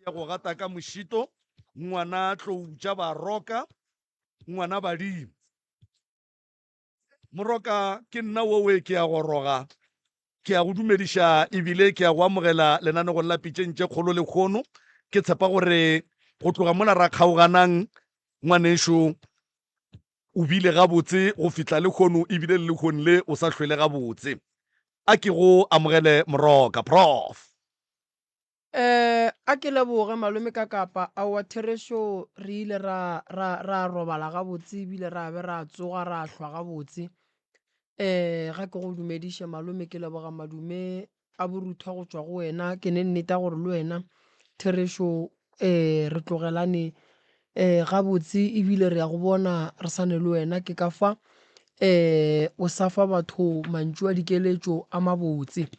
ya go gata ka mošito ngwana tloutša baroka ngwana badimo moroka ke nna wowe ke ya goroga ke ya go dumediša ebile ke ya go amogela lenanego la pitšentše kgolo le kgono ke tshepa gore go tloga mola ra kgaoganang ngwanešo o bile gabotse go fitla le kgono ebile le lekgone le o sa hlwele gabotse a ke go amogele moroka prof. A ke leboge malome ka kapa a wa theresho re ile ra robala gabotse ebile ra be ra tsoga ra hlwa gabotse ga ke go dumediše malome ke leboga madume a boruthwa go tšwa go wena ke ne nnete gore le wena theresho re tlogelane gabotse ebile re ya go bona re sane le wena ke ka fa o sa fa batho mantšu a dikeletšo a mabotse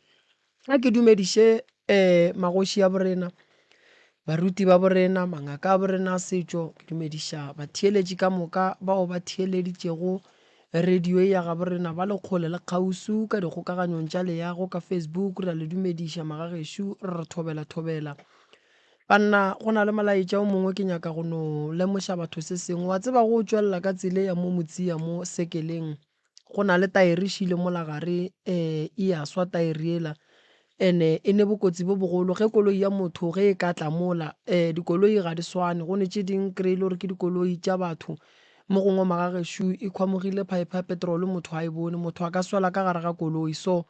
a ke dumediše magoši ya borena baruti ba borena mangaka a borena a setšo ke dumediša batheeletši ka moka bao ba theeleditšego radio ya ga borena ba lekgole le kgausu ka dikgokaganyong tša leago ka Facebook ra le dumediša magagešo re re thobela banna go na le molaetša o mongwe ke nyaka go no lemoša batho se sengwe wa tseba go tšwelela ka tsela ya mo motse ya mo sekeleng go na le taere šile mo lagare e ya swa taere ela ene e ne bokotsi bo bogolo ge koloi ya motho ge e ka tla mola dikoloi ga di swane go ne tše ding kry-ile gore ke dikoloi tša batho mo gongwe magagešo e khwamogile pipe ya petrol motho a e bone motho a ka swela ka gare ga koloi so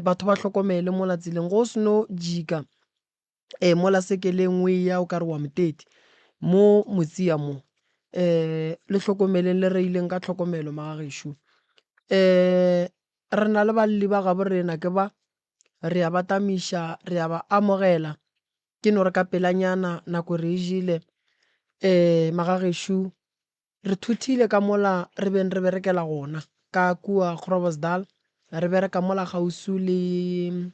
batho ba hlokomele mola tseleng go seno jika mola sekeleng o ya o ka re wa moteti mo motse ya mo le hlokomeleng le reileng ka tlhokomelo magagešo re na le balli ba ga borena ke ba re a batamiša re a ba amogela ke no re ka pelanyana nako re e jile magagešo re thuthile ka mola re beng re berekela gona ka kua Groblersdal re bereka mola gausu le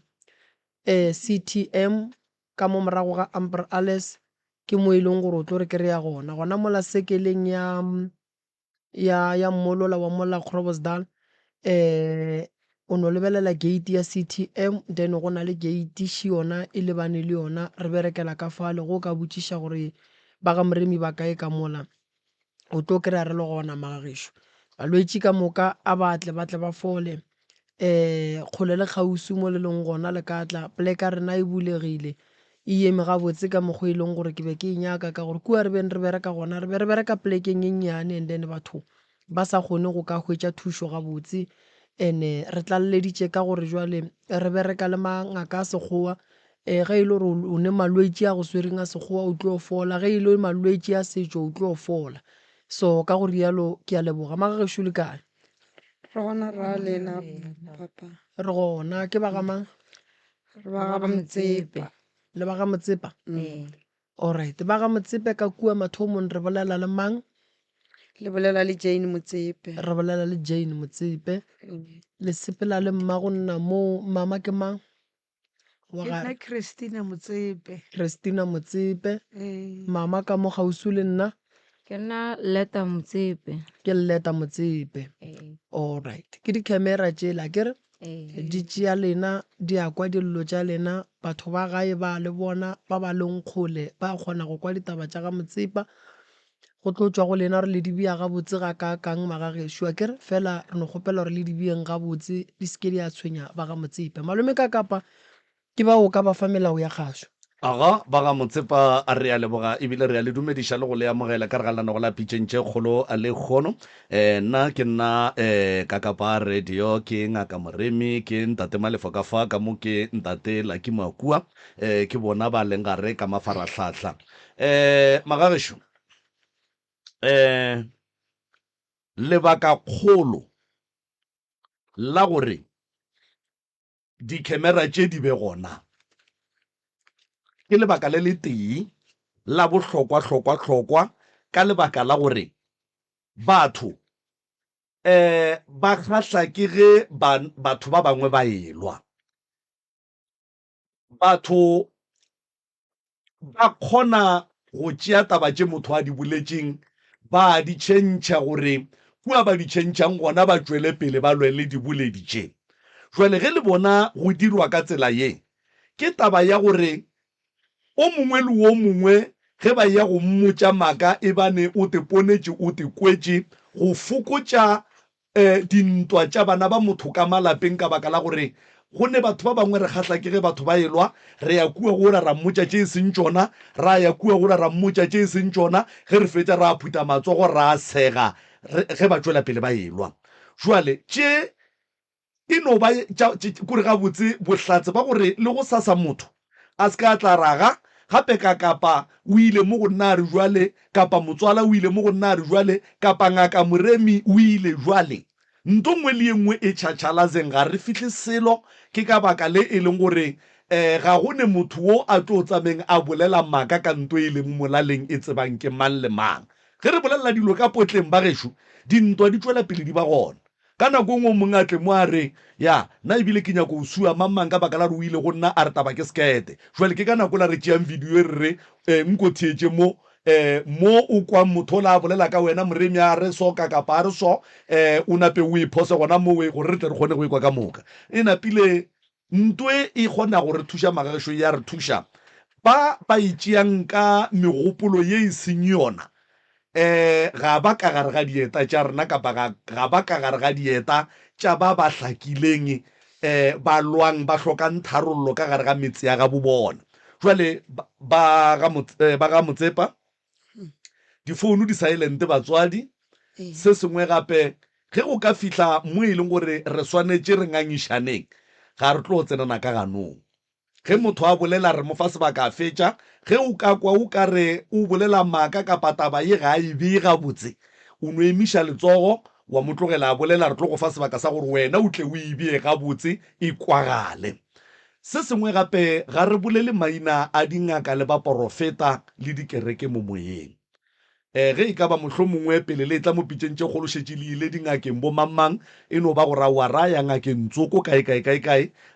CTM ka mo morago ga Amber Alles ke mo e leng gore o tlo re kry-a gona mola sekeleng ya mmolola wa mola Groblersdal o no lebelela gate ya CTM then go na le gate shi yona e lebane le yona re berekela ka fale go ka botšiša gore ba ga moremi ba kae ka mola o tlo kry-a re le gona magagešo balwetši ka moka a batle ba fole kgole le kgausu mo le leng gona le ka tla pleka rena e bulegile e eme gabotse ka mokgwa e leng gore ke be ke e nyaka ka gore kua re beng re bereka gona re be re bereka plekeng e nnyane and then batho ba sa kgone go ka hwetša thušo gabotse ene re tlalleditše ka gore jwale re bereka le mangaka a sekgowa ge e le gore o ne malwetši a go swereng a sekgowa o tlo fola ge e le malwetši a setšo o tlo fola so ka go rialo ke a leboga magagešo le kae re gona ra lela papa re gona ke ba gamang re ba ga Motsepa le ba ga Motsepa alright ba ga Motsepe ka kua mathomong re bolela le mang le bolela le Jane Motsepe re bolela le Jane Motsepe le sepela le mmago nna mo mama ke mang wa ga Nna Christina Motsepe. Christina Motsepe mama ka mo gausu le nna ke nna Leta Motsepe ke Leta Motsepe alright ke di-camera tšela kere di tšea lena di a kwa dillo tša lena batho ba gae ba le bona ba ba leng kgole ba kgona go kwa ditaba tša ga Motsepa go tlo tšwa go lena re le dibia gabotse ga ka kang magagešo a kere fela re no kgopela gore le dibieng gabotse di seke di a tshwenya ba ga Motsepa malome ka kapa ke ba o ka ba fa melao ya kgašo aga ba ga Motsepa a re a leboga ebile re a le dumediša le go le amogela ka re galana go la pitšentše kgolo a le kgono nna ke nna ka kapa radio ke ngaka moremi ke ntate malefo ka fa ka mo ke ntate Lucky Makua ke bona ba leng gare ka mafaratlhatlha magagešo lebaka kgolo la gore di-camera tše di be gona ke lebaka le le tee la bohlokwa ka lebaka la gore batho ba kgahla ke ge batho ba bangwe ba elwa batho ba kgona go tšea taba tše motho a di boletšeng ba di tšhentšha gore kua ba di tšhentšhang gona ba tšwele pele ba lwele di boledi tše jwale ge le bona go dirwa ka tsela ye ke taba ya gore o mongwe le o mongwe ge ba ya go mmotša maaka e bane o te ponetše o te kwetše go fokotša dintwa tša bana ba motho ka malapeng ka baka la gore go ne batho ba bangwe re kgatla ke ge batho ba elwa re ya kua go ra mmotša tše e seng tšona ra ya kua go ra mmotša tše e seng tšona ge re fetša ra phuta matsogo ra sega ge ba tšwela pele ba elwa jwale tše e no ba kore gabotse bohlatse ba gore le go sasa motho a se ka tla raga gape ka kapa o ile mo go nna re jwale kapa motswala o ile mo go nna re jwale kapa ngaka moremi o ile jwale nto nngwe le nngwe e tšhatšhalazeng ga re fihle selo ke ka baka le e leng gore ga go ne motho wo a tlo tsameng a bolela maaka ka nto e leng molaleng e tsebang ke mang le mang ge re bolela dilo ka potleng ba gešo dintwa di tšwela pele di ba gona ka nako ngwe mongwe a tle mo a re ya nna ebile ke nyako o sua mang ka baka la re o ile go nna a re taba ke sekete jwale ke ka nako la re tšeang video e re nko thietše mo o kwa motho la bolela ka wena moremi a re so ka kapa a re so o nape o iphose gona mo gore re tle re kgone go ikwa ka moka e napile ntwe e kgona go re thuša magašo ya re thuša ba itšeang ka megopolo ye e seng yona ga ba ka gare ga dieta tša rena kapa ga ba ka gare ga dieta tša ba hlakileng ba lwang ba hlokang tharollo ka gare ga metse ya ga bobona jwale ba ga motsepa difounu di silent batswadi se sengwe gape ge go ka fihla mo e leng gore re swanetše re ngangišaneng ga re tlo tsenana ka ganong ge motho a bolela re mo fa sebaka a fetša ge o ka kwa o ka re o bolela maaka kapa taba ye ga e be gabotse o no emiša letsogo wa mo tlogela a bolela re tlo go fa sebaka sa gore wena o tle o ebie gabotse e kwagale se sengwe gape ga re bolele maina a dingaka le baporofeta le dikereke mo moyeng ge e ka ba mohlho mongwe pele le tla mo pitšeng tše kgološetše le ile dingakeng bo mamang e no ba go raoa ra ya ngakeng tsoko kae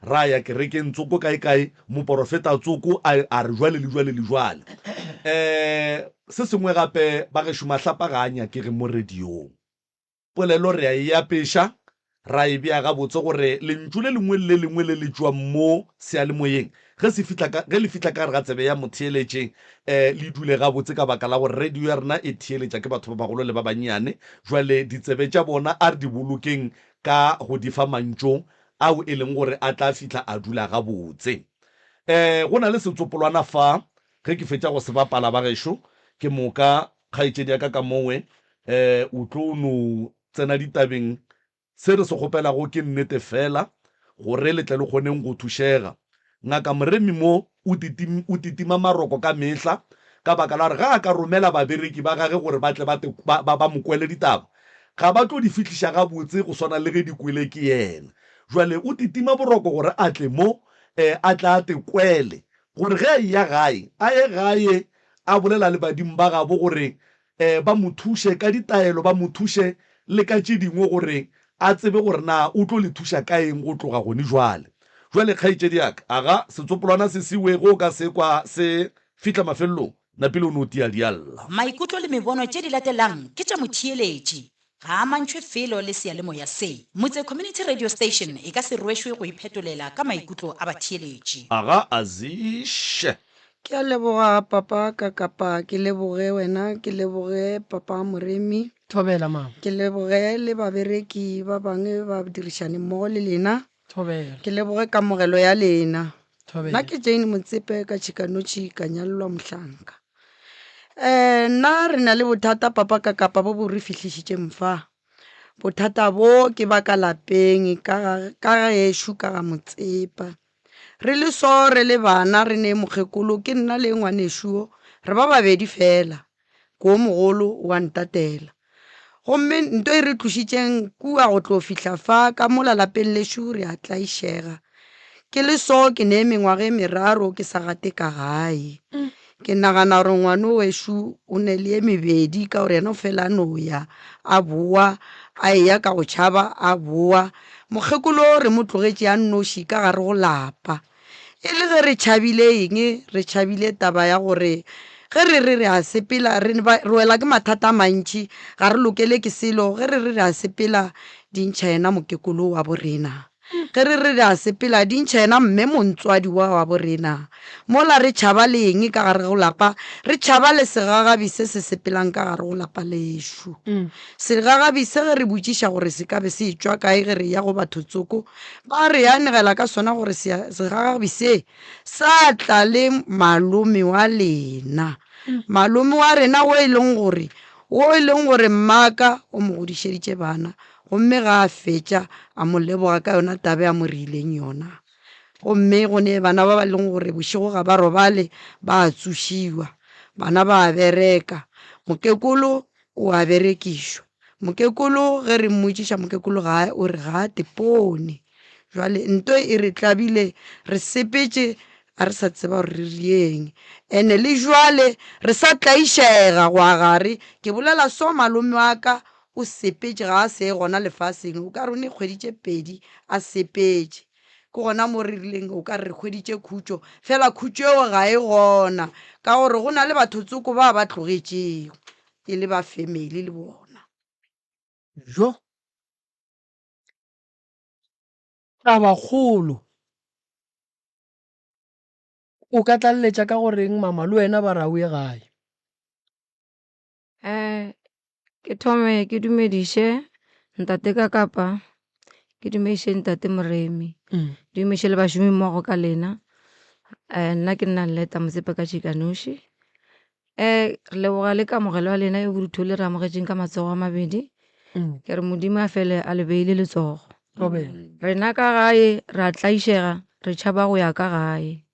ra ya kerekeng tsoko kae moporofeta tsoko a re jwale le jwale le jwale se sengwe gape ba ge šumahlapa ga a nyakege mo radiong polelo re a e apeša ra e bea gabotse gore lentšu le lengwe le lengwe le le tšwang mo sealemoyeng ge le fitla ka re ga tsebe ya motheeletše le dule gabotse ka baka la gore radio ya rena e theeletša ke batho ba bagolo le ba bannyane jwale ditsebe tša bona a re di bolokeng ka go di fa mantšong ao e leng gore a tla fitla a dula gabotse go na le setsopolwana fa ge ke fetša go se bapala ba gešo ke moka kgaetšedi ya ka mowe o tlo no tsena ditabeng se re se kgopelago ke nnete fela gore le tle le kgoneng go thušega ngaka moremi mo o titima maroko ka mehla ka baka la gore ga a ka romela babereki ba gage gore ba tle ba mokwele ditaba ga ba tlo di fihliša gabotse go swana le ge di kwele ke yena jwale o titima boroko gore a tle mo a tla a te kwele gore ge a ya gae a ye gae a bolela le badimo ba gabo gore ba mo thuše ka ditaelo ba mo thuše le ka tše dingwe gore a tsebe gore na o tlo le thuša ka eng go tloga gone jwale kgaetšedi yaka aga setsopolwana se siwe go ka se kwa se fihla mafelelong napile o ne o tia dialla maikutlo le mebono tše di latelang ke tša motheeletši ga a mantšhwe felo le sealemoya se motse community radio station e ka se rwešwe go iphetolela ka maikutlo a batheeletši aga azishe ke a leboga papa ka kapa ke leboge wena ke leboge papa moremi thobela mama ke leboge le babereki ba bangwe ba dirišane mmogo le lena thobela ke leboge kamogelo ya lena thobela nna ke Jane Motsepe ka Tšhikanotši ka nyalelwa Mohlanka nna re na le bothata papa ka kapa bo bo re fihlišitše mfa bothata bo ke ba ka lapeng ka gešo ka ga Motsepa re le so re le bana re ne mokgekolo ke nna le ngwanešuo re ba babedi fela ko mogolo wa ntatela gomme nto e re tlošitšeng kua go tlo fihla fa ka mola lapeng lešo re a tlaišega ke le so ke ne mengwage meraro ke sa gate ka gae ke nagana gore ngwane wešo o ne le ye mebedi ka gore yena o fela no ya a boa a eya ka go tšhaba a boa mokgekolo re mo tlogetše a nnoši ka gare go lapa e le ge re tšhabile eng re tšhabile taba ya gore ge re a sepela re wela ke mathata a mantši ga re lokele ke selo ge re a sepela dintšha yena mokekolo wa borena ge re a sepela dintšha ena mme montswadi wa borena mola re tšhaba leng ka gare go lapa re tšhaba le segagabi se se sepelang ka gare go lapa lešo segagabi se ge re botšiša gore se ka be se tšwa kae ge re ya go batho tsoko ba re anegela ka sona gore segagabi se sa tla le malome wa lena malome wa rena o e leng gore mmaka o mo godišeditše bana gomme ga a fetša a mo leboga ka yona tabe a mo rileng yona gomme go ne bana ba ba leng gore bošego ga ba robale ba a tsošiwa bana ba a bereka mokekolo o a berekišwa mokekolo ge re mmotšiša mokekolo o re ga a tepone jwale nto e re tlabile re sepetše a re sa tseba gore re rieng ene le jwale re sa tlaišega go agare ke bolela so malome wa ka o sepetše ga a se gona lefaseng o ka re o ne kgweditše pedi a sepetše ke gona mo re rileng o ka re kgweditše khutšo fela khutšo eo ga e gona ka gore go na le batho tsoko ba ba tlogetšego e le ba family le bona jo tabakgolo o ka tlaleletša ka goreng mama le wena ba ra o e gae Ke thome ke dumediše ntate ka kapa, ke dumediše ntate Moremi, dumediše le bašomi mmogo ka lena. Nna ke nna Leta Motsepe ka Chikanoši. Re leboga le kamogelo wa lena e borutho le re amogetšeng ka matsogo a mabedi. Ke re Modimo a fele a le beile letsogo. Rena ka gae re a tlaišega re tšhaba go ya ka gae.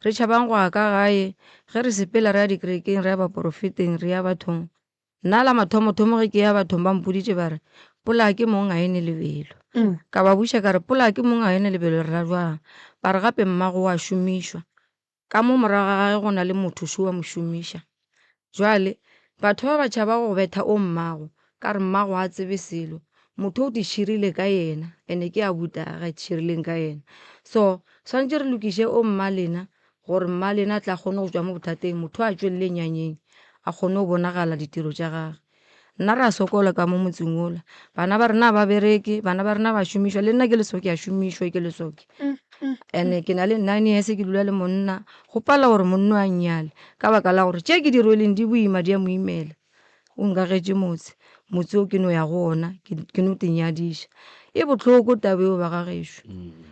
Re tšhabang go ya ka gae ge re sepela re ya dikerekeng re ya baporofeteng re ya bathong. Nna la mathomo-thomo ge ke ya bathong ba mpoditše ba re pola ke mong a ene lebelo ka ba buša ka re pola ke mong a ene lebelo re ra jwang ba re gape mmago wa šomišwa ka mo morago ga gage go na le motho šo wa mo šomiša jwale batho ba ba tšhaba go betha o mmago ka re mmago a tsebe selo motho o di širile ka yena ene ke a buta ga širileng ka yena so swantše re lokiše o mma lena gore mma lena a tla kgone go tšwa mo bothateng motho a tšwelele nyanyeng a kgone go bonagala ditiro tša gage nna re a sokola ka mo motseng ola bana ba rena ba bereke bana ba rena ba šomišwa le nna ke lesoke a šomišwa ke lesoke ene ke na le 9 years ke dula le monna go pala gore monna a nnyale ka baka la gore tše ke di rweleng di boima di a mo imela o nkagetše motse o ke no ya go ona ke no tenyadiša e botlhoko tabeo ba gagešo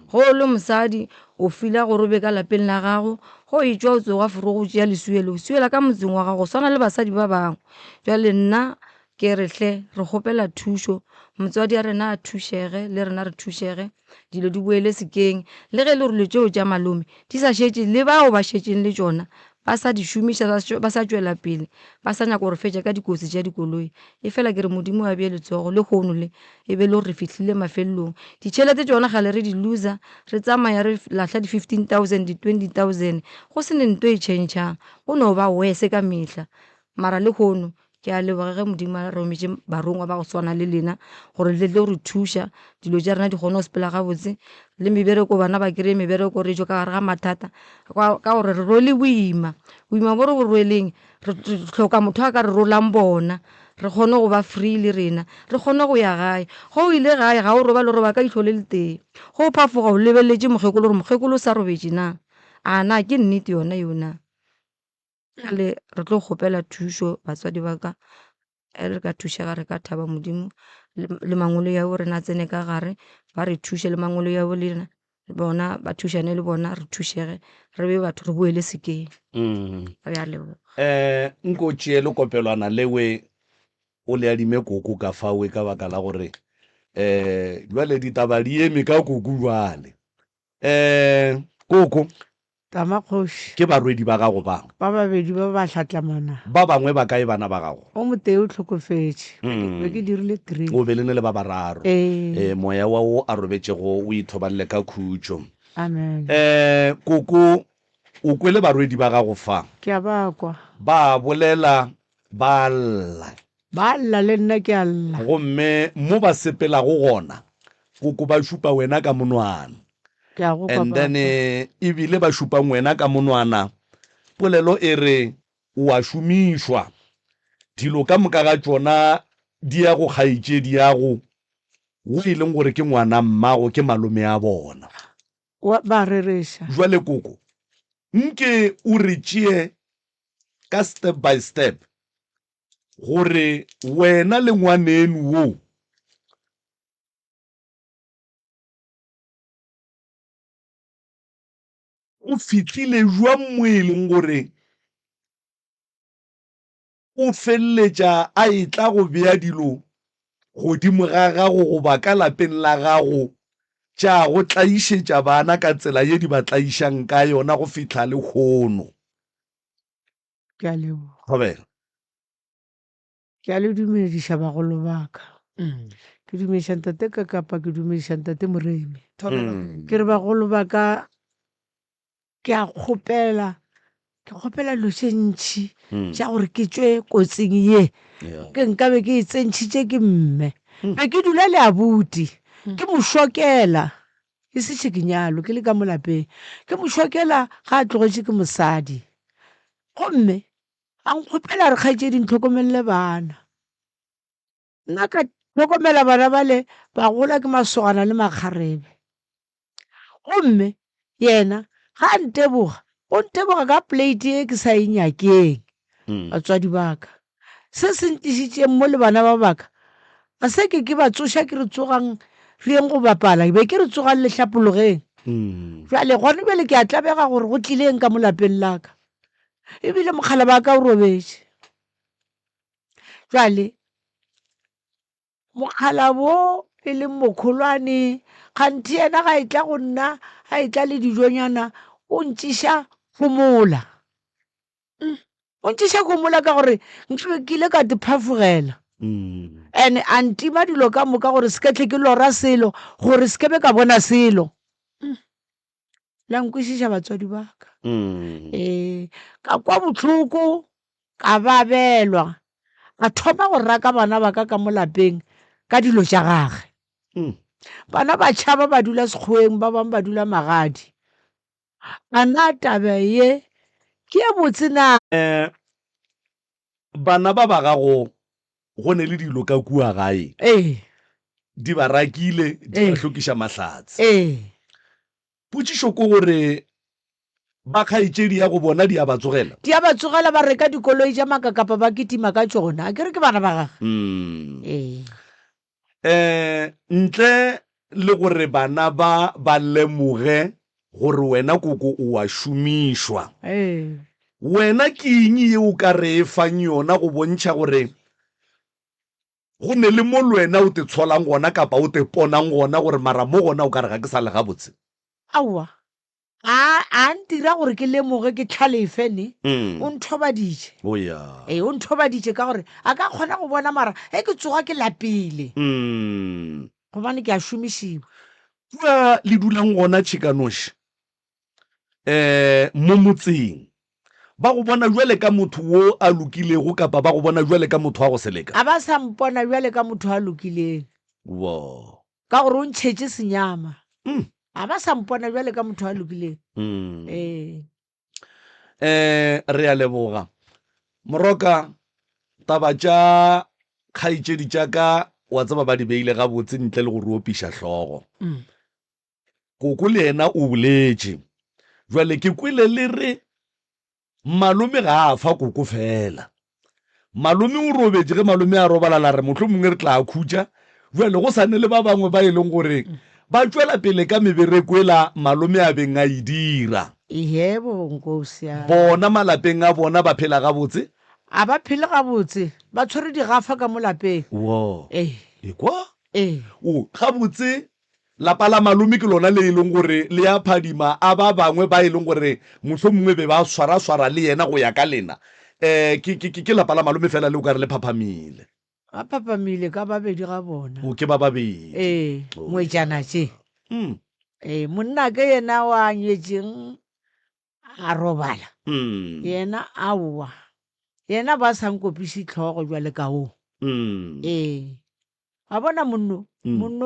go le mosadi o fila gore o be ka lapeng la gago go e tšwa o tsoga foro go tšea lesuela ka motseng wa gago swana le basadi ba bangwe jwale nna ke rehle re kgopela thušo motswadi a rena a thušege le rena re thušege dilo di boele sekeng le ge le gore tšeo tša malome di sa šetše le bao ba šetšeng le tšona ba sa di šomiša ba sa tšwela pele ba sa nyaka gore fetša ka dikotsi tša dikoloi e fela ke re Modimo a bee letsogo le kgono le e be le gore re fihlile mafelelong ditšhelete tšona gale re di loser re tsamaya re lahla di 15,000 di 20,000 go se ne nto e tšhentšhang go no ba wese ka mehla mara le kgono ke a leboga ge Modimo a rometše barongwa ba go swana le lena gore le tle gore thuša dilo tša rena di kgone go sepela gabotse le mebereko bana ba kry mebereko re tšo ka gare ga mathata ka gore re rwele boima bo re bo rweleng re tlhoka motho a ka re rolang bona re kgone go ba free le rena re kgone go ya gae go o ile gae ga o roba le roba ka itlhole le teng go o phafoga o lebeletse mokgekolo gore mokgekolo o sa robetše na a na ke nnete yona le re tlo kgopela thušo batswadi ba ka re ka thušega re ka thaba Modimo le mangolo yao rena tsene ka gare ba re thuše le mangolo yao le bona ba thušane le bona re thušege re be batho re boele sekeng re a leboga nko tšee le kopelwana lewe o le adime koko ka fawe ka baka la gore jwale ditaba di eme ka koko jwale koko Tamakgoši ke barwedi ba gago bang ba babedi ba ba hlatlamana ba bangwe ba kae bana ba gago o motee o tlhokofetše be ke dirile 3 o be le ne le ba bararo moya wa o a robetšego o ithobalele ka khutšo amen koko o kwele barwedi ba gago fa ke a bakwa ba bolela ba lla ba lla le nna ke a lla gomme mo ba sepelago gona koko ba šupa wena ka monwana ke a go and then papa ebile ba šupang wena ka monwana polelo e re o a šomišwa dilo ka moka ga tšona di ya go kgaitše di ya go o e leng gore ke ngwana mmago ke malome a bona. ba reresha Jwale koko nke o re tšee ka step by step gore wena le ngwanenu wo o fitlhile jwang mo e leng gore o feleletša a e tla go bea dilo godimo ga gago goba ka lapeng la gago tša go tlaišetša bana ka tsela ye di ba tlaišang ka yona go fitlha le kgono. ke a leboga Gobela. ke a le dumediša bagolo baka ke dumediša ntate Kakapa ke dumediša ntate Moremi ke re bagolo baka ke a kgopela dilo tše ntšhi tša gore ke tšwe kotsing ye ke nkabe ke e tsentšhitše ke mme be ke dula le abuti ke mo šokela ke setše ke nyalo ke le ka mo lapeng ke mo šokela ga a tlogetše ke mosadi gomme a nkgopela re kgaetšedi ntlhokomelele bana nna ka tlhokomela bana bale ba gola ke masogana le makgarebe gomme yena ga a nteboga o nteboga ka plate e ke sa e nyakeng batswadi baka se se ntišitšeng mo le bana ba baka a se ke ba tsoša ke re tsogang re yeng go bapala be ke re tsogang lehlapologeng jale gone bjale ke a tlabega gore go tlileng ka mo lapeng laka ebile mokgala ba ka o robetše jale mokgala bo e leng mokgolwane kganthi yena ga e tla go nna ga e tla le dijonyana o ntšiša gomola ka gore nke ke ile ka diphafogela and a ntima dilo ka moka gore se ketlhe ke lora selo gore se kebe ka bona selo la nkwešiša batswadi baka ka kwa botlhoko ka babelwa ka thoma go raka bana baka ka mo lapeng ka dilo tša gage bana ba tšhaba ba dula sekgweng ba bangwe ba dula magadi ana taba ye ke ye botse na bana ba ba gago go ne le dilo ka kua gae di ba rakile di ba hlokiša mahlatse potšišo ko gore ba kgaetšedi ya go bona di a ba tsogela ba reka dikoloi tša Makakapa ba ketima ka tšona a kere ke bana ba gage ntle le gore bana ba lemoge gore wena koko o a šomišwa wena ke eng ye o ka re fang yona go bontšha gore go ne le mo lwena o te tsholang gona kapa o te ponang gona gore mara mo gona o ka re ga ke sa le gabotse aowa a ntira gore ke lemoge ke tlhalefe ne o nthobaditše o nthobaditše ka gore a ka kgona go bona mara ke tsoga ke lapile gobane ke a šomišiwa kua le dulang gona Tšhikanoši mo motseng ba go bona jwale ka motho wo a lokilego kapa ba go bona jwale ka motho wa go seleka a ba sa mpona jwale ka motho a lokileng ka gore o ntšhetše senyama a ba sa mpona jwale ka motho a lokileng re a leboga Moroka taba tša kgaetšedi tša ka wa tseba ba di beile gabotse ntle le gore opiša hlogo koko le yena o boletše jwale ke kwele le re malome ga a fa koko fela malome o robetše ge malome a robalala re mohlho mongwe re tla a khutša jwale go sane le ba bangwe ba e leng gore ba tšwela pele ka mebereko ela malome a beng a e dira yebo nkosi bona malapeng a bona ba phela gabotse a ba phele gabotse ba tshwere digafa ka mo lapeng ekwa gabotse lapa la malome ke lona le e leng gore le ya phadima a ba bangwe ba e leng gore mohlho mongwe be ba swara le yena go ya ka lena ke lapa la malome fela le o ka re le phaphamile a phaphamile ka babedi ga bona ke ba babedi moetšana tše monna ke yena wa nyetšeng a robala yena aowa yena ba sa nkopiše tlhogo jwale ka o a bona monno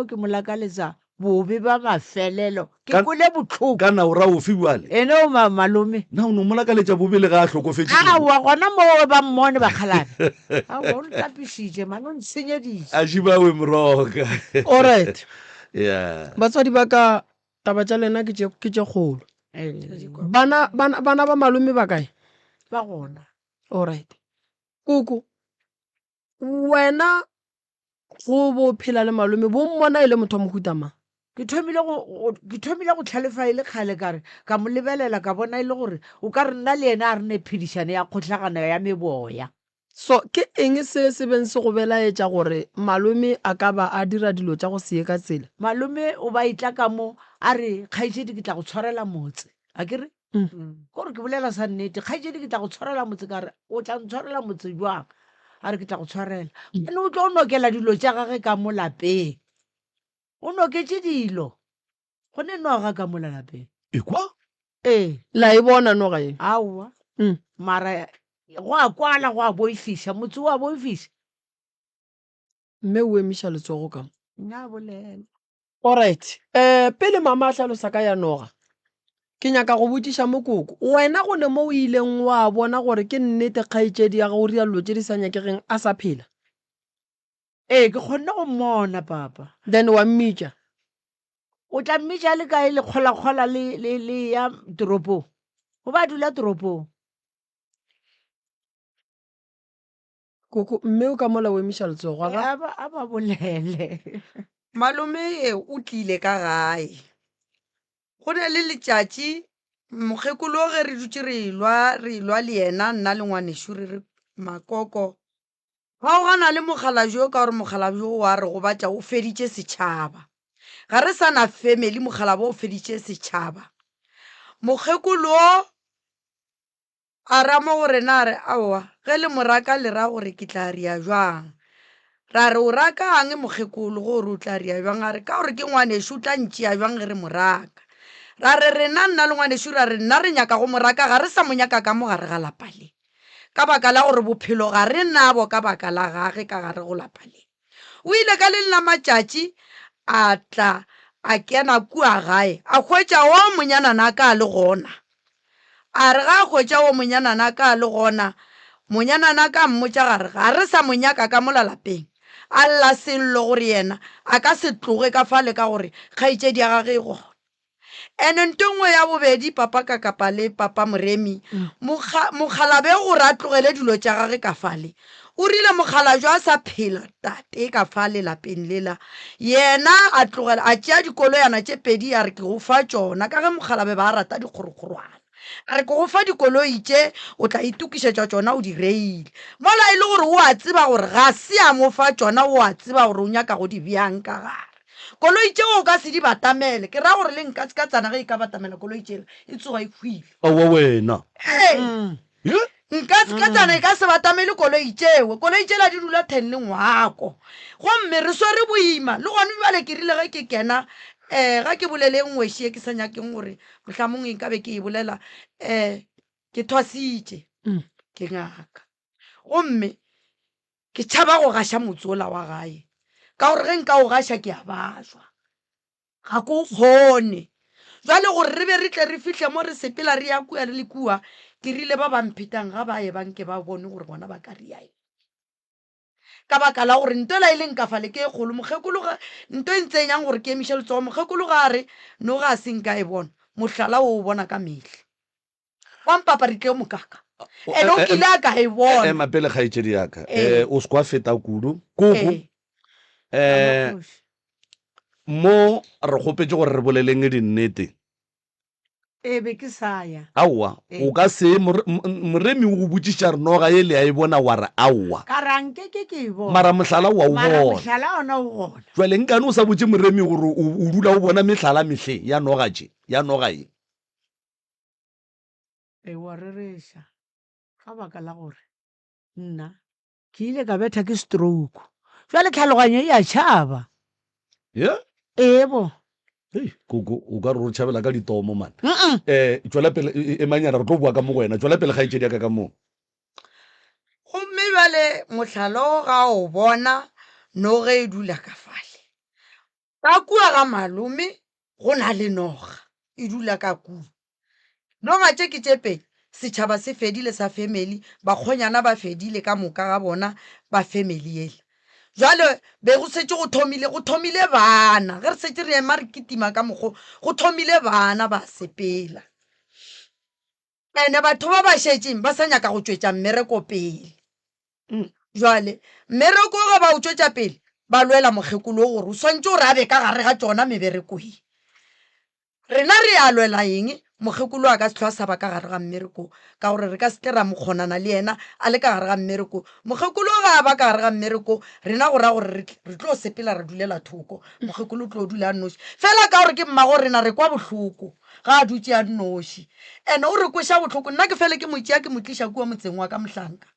ke mo lakaletša bobe ba mafelelo ke Ka- kole botlhoko kana o ra o fiwale ene o malome na o ne o molakaletša bobele ga a tlhokofetse awa gona mo ba mmone bakgalane awa o ntapišitše mane o ntshenyeditše a šibawe moroka alright ya batswadi ba ka taba tša lena ke tše kgolo bana ba malome ba kae ba gona alright koko wena go bo phela le malome bo mmona e le motho wa mohuta mang ke thomile go tlhalefa e le kgale kare ka mo lebelela ka bona e le gore o ka re nna le ena a re ne phedišano ya kgotlhagano ya meboya so ke eng se beng se go belaetša gore malome a ka ba a dira dilo tša go seye ka tsela malome o ba itla ka mo a re kgaetšedi ke tla go tshwarela motse a kere kore ke bolela sa nnete kgaetšedi ke tla go tshwarela motse ka re o tla ntshwarela motse jwang a re ke tla go tshwarela ane o tlo o nokela dilo tša gage ka mo lapeng o noketse dilo go ne noga ka mola lapeng ekwa ee la e bona no ga eng aowa mara go a kwala go a boifiša motse o a boifiša mme o emiša letsogo ka mo nya bolela alright pele mama a tlhalosa ka ya noga ke nyaka go botšiša mokoko wena go ne mo o ileng wa bona gore ke nnete kgaetšedi ya gago ria dilo tše di sa nyakegeng a sa phela ee ke kgonne go mmona papa then wa mmitša o tla mmitša le kae le kgolakgola le ya toropong go ba dula toropong koko mme o ka mola o emiša letsogo aga a ba bolele malome o tlile ka gae go ne le letšatši mokgekolo ge re dutse re ilwa le yena nna le ngwanešo re re makoko ga o gana le mogalajo ka gore mogalajo wa re go batša o feditše setšhaba ga re sa na family mogalabo o feditše setšhaba mokgekolo a ramo gore na re aowa ge le moraka le ra gore ke tla ria jwang ra re o raka ang mokgekolo gore o tla ria jwang a re ka gore ke ngwanešo o tla ntšea jwang ge re moraka ra re rena nna le ngwanešo ra re nna re nyaka go moraka ga re sa mo nyaka ka mo gare ga lapa le ka baka la gore bophelo ga re nabo ka baka la gage ka gare go lapa le o ile ka le nna matšatši a tla a kena kua gae a hwetša wa monyanana ka le gona a re ga a hwetša wa monyanana ka le gona monyanana ka mmotša gare ga re sa monyaka ka mola lapeng a lla sello gore yena a ka se tloge ka fale ka gore kgaetšedi ya gage e gona ene ntongwe ya bobedi papa ka kapa le papa moremi mogalabe gore a tlogele dilo tša gage ka fale o rile mogalajo a sa phela tate ka fale lapeng lela yena a tlogela a tšea dikoloyana tše pedi a re ke go fa tšona ka ge mogalabe ba rata dikgorokgorwana a re ke go fa dikoloi tše o tla itukišetša tšona o di reile mola e le gore o a tseba gore ga se a mo fa tšona o a tseba gore o nyaka go di bjang ka gare koloi tšeo o ka se di batamele ke ra gore le nkatsana ge e ka batamela koloi tšela e tsoga e hwile awa wena nkatsana e ka se batamele koloi tšewe koloi tšela di dula 10 le ngwako gomme re swere boima le gone bjale ke rile ge ke kena ga ke bolele ngwešie ke sa nyakeng gore mohlomong e nkabe ke e bolela ke thwasitše ke ngaka gomme ke tšhaba go gaša motsola wa gae ka gore ge nka o gaša ke a bajwa ga ko kgone jwale gore re be re tle re fihle mo re sepela re ya kua re le kua ke rile ba bamphetang ga ba ye banke ba bone gore bona ba ka riae ka baka la gore nto la e leng ka fale ke e kgolo mokgekolo nto e ntsenyang gore ke emiše letsogo mokgekolo ga re no ga a seng ka e bona mohlala o bona ka metlha wampapa re tle mokaka ene o kile a ka e bona mapele kgaetšedi yaka o se kwa feta kudu koko mo re kgopetse gore re boleleng dinnete e be ke saya aowa o ka se moremi o go botšiša re noga ye le a e bona wa re aowa ka ranke ke e bona mara mohlala wa o mara bona mohlala ona o gona jwale nkane o sa botse moremi gore o dula o bona mehlala mehle ya noga e e wa rereša ka baka la gore nna ke ile ka betha ke stroke jwale tlhaloganyo e a tšhaba ebo koko o ka re o tšhabela ka ditomo mana tswela pele emanyana re tlo bua ka mo go wena tswela pele kgaetšedi yaka ka moo gomme bjale mohlalo ga o bona no ge e dula ka fale ka kua ga malome go na le noga e dula ka kua noga tše ke tše pedi setšhaba se fedile sa family bakgonyana ba fedile ka moka ga bona ba family ele jwale be go setse go thomile bana ge re setse re ema re ketima ka mokgo go thomile bana ba sepela ene batho ba ba šetseng ba sa nyaka go tšwetša mmereko pele jwale mmereko ga ba o tšwetša pele ba lwela mokgekolo gore o swantse gore a be ka gare ga tsona meberekoe rena re a lwela eng mokgekolo a ka se tlhoa sa ba ka gare ga mmereko ka gore re ka seke ra mokgonana le ena a le ka gare ga mmereko mokgekolo ga a ba ka gare ga mmereko rena go raya gore re tlo sepela re dulela thoko mokgekolo o tlo dula a nnoši fela ka gore ke mmago rena re kwa bohloko ga a dutse a nnoši ene o re kweša bohloko nna ke fele ke motšea ke mo tliša kua motseng wa ka Mohlanka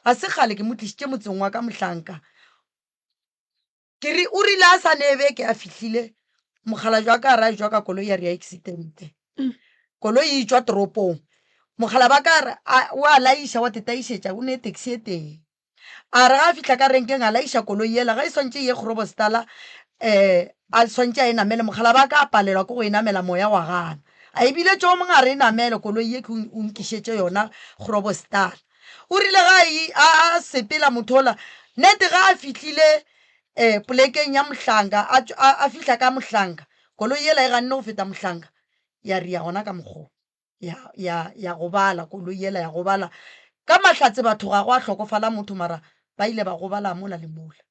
ga se kgale ke mo tlišitše motseng wa ka Mohlanka ke re o rile a sa nebeke a fihlile mogala jwa ka ra jwa ka koloi ya re accident koloi e tswa toropong mogala ba ka re o a laiša wa tetaišetša o ne taxi e teng a re ga a fitlha ka renkeng a laiša koloi ela ga e swantše ye Groblersdal a swantše a e namele mogala ba ka a palelwa ke go e namela moya wa gana a ebile tšeo mongwe a re e namele koloi ye ke o nkišetše yona Groblersdal o rile ga a sepela mothola nete ga a fihlile polekeng ya Mohlanka a fihla ka Mohlanka koloi ela e ganne go feta Mohlanka ya ria gona ka mokgo ya go bala koloi ela ya go bala ka mahlatse batho ga go a hlokofala motho mara ba ile ba go bala mola le mola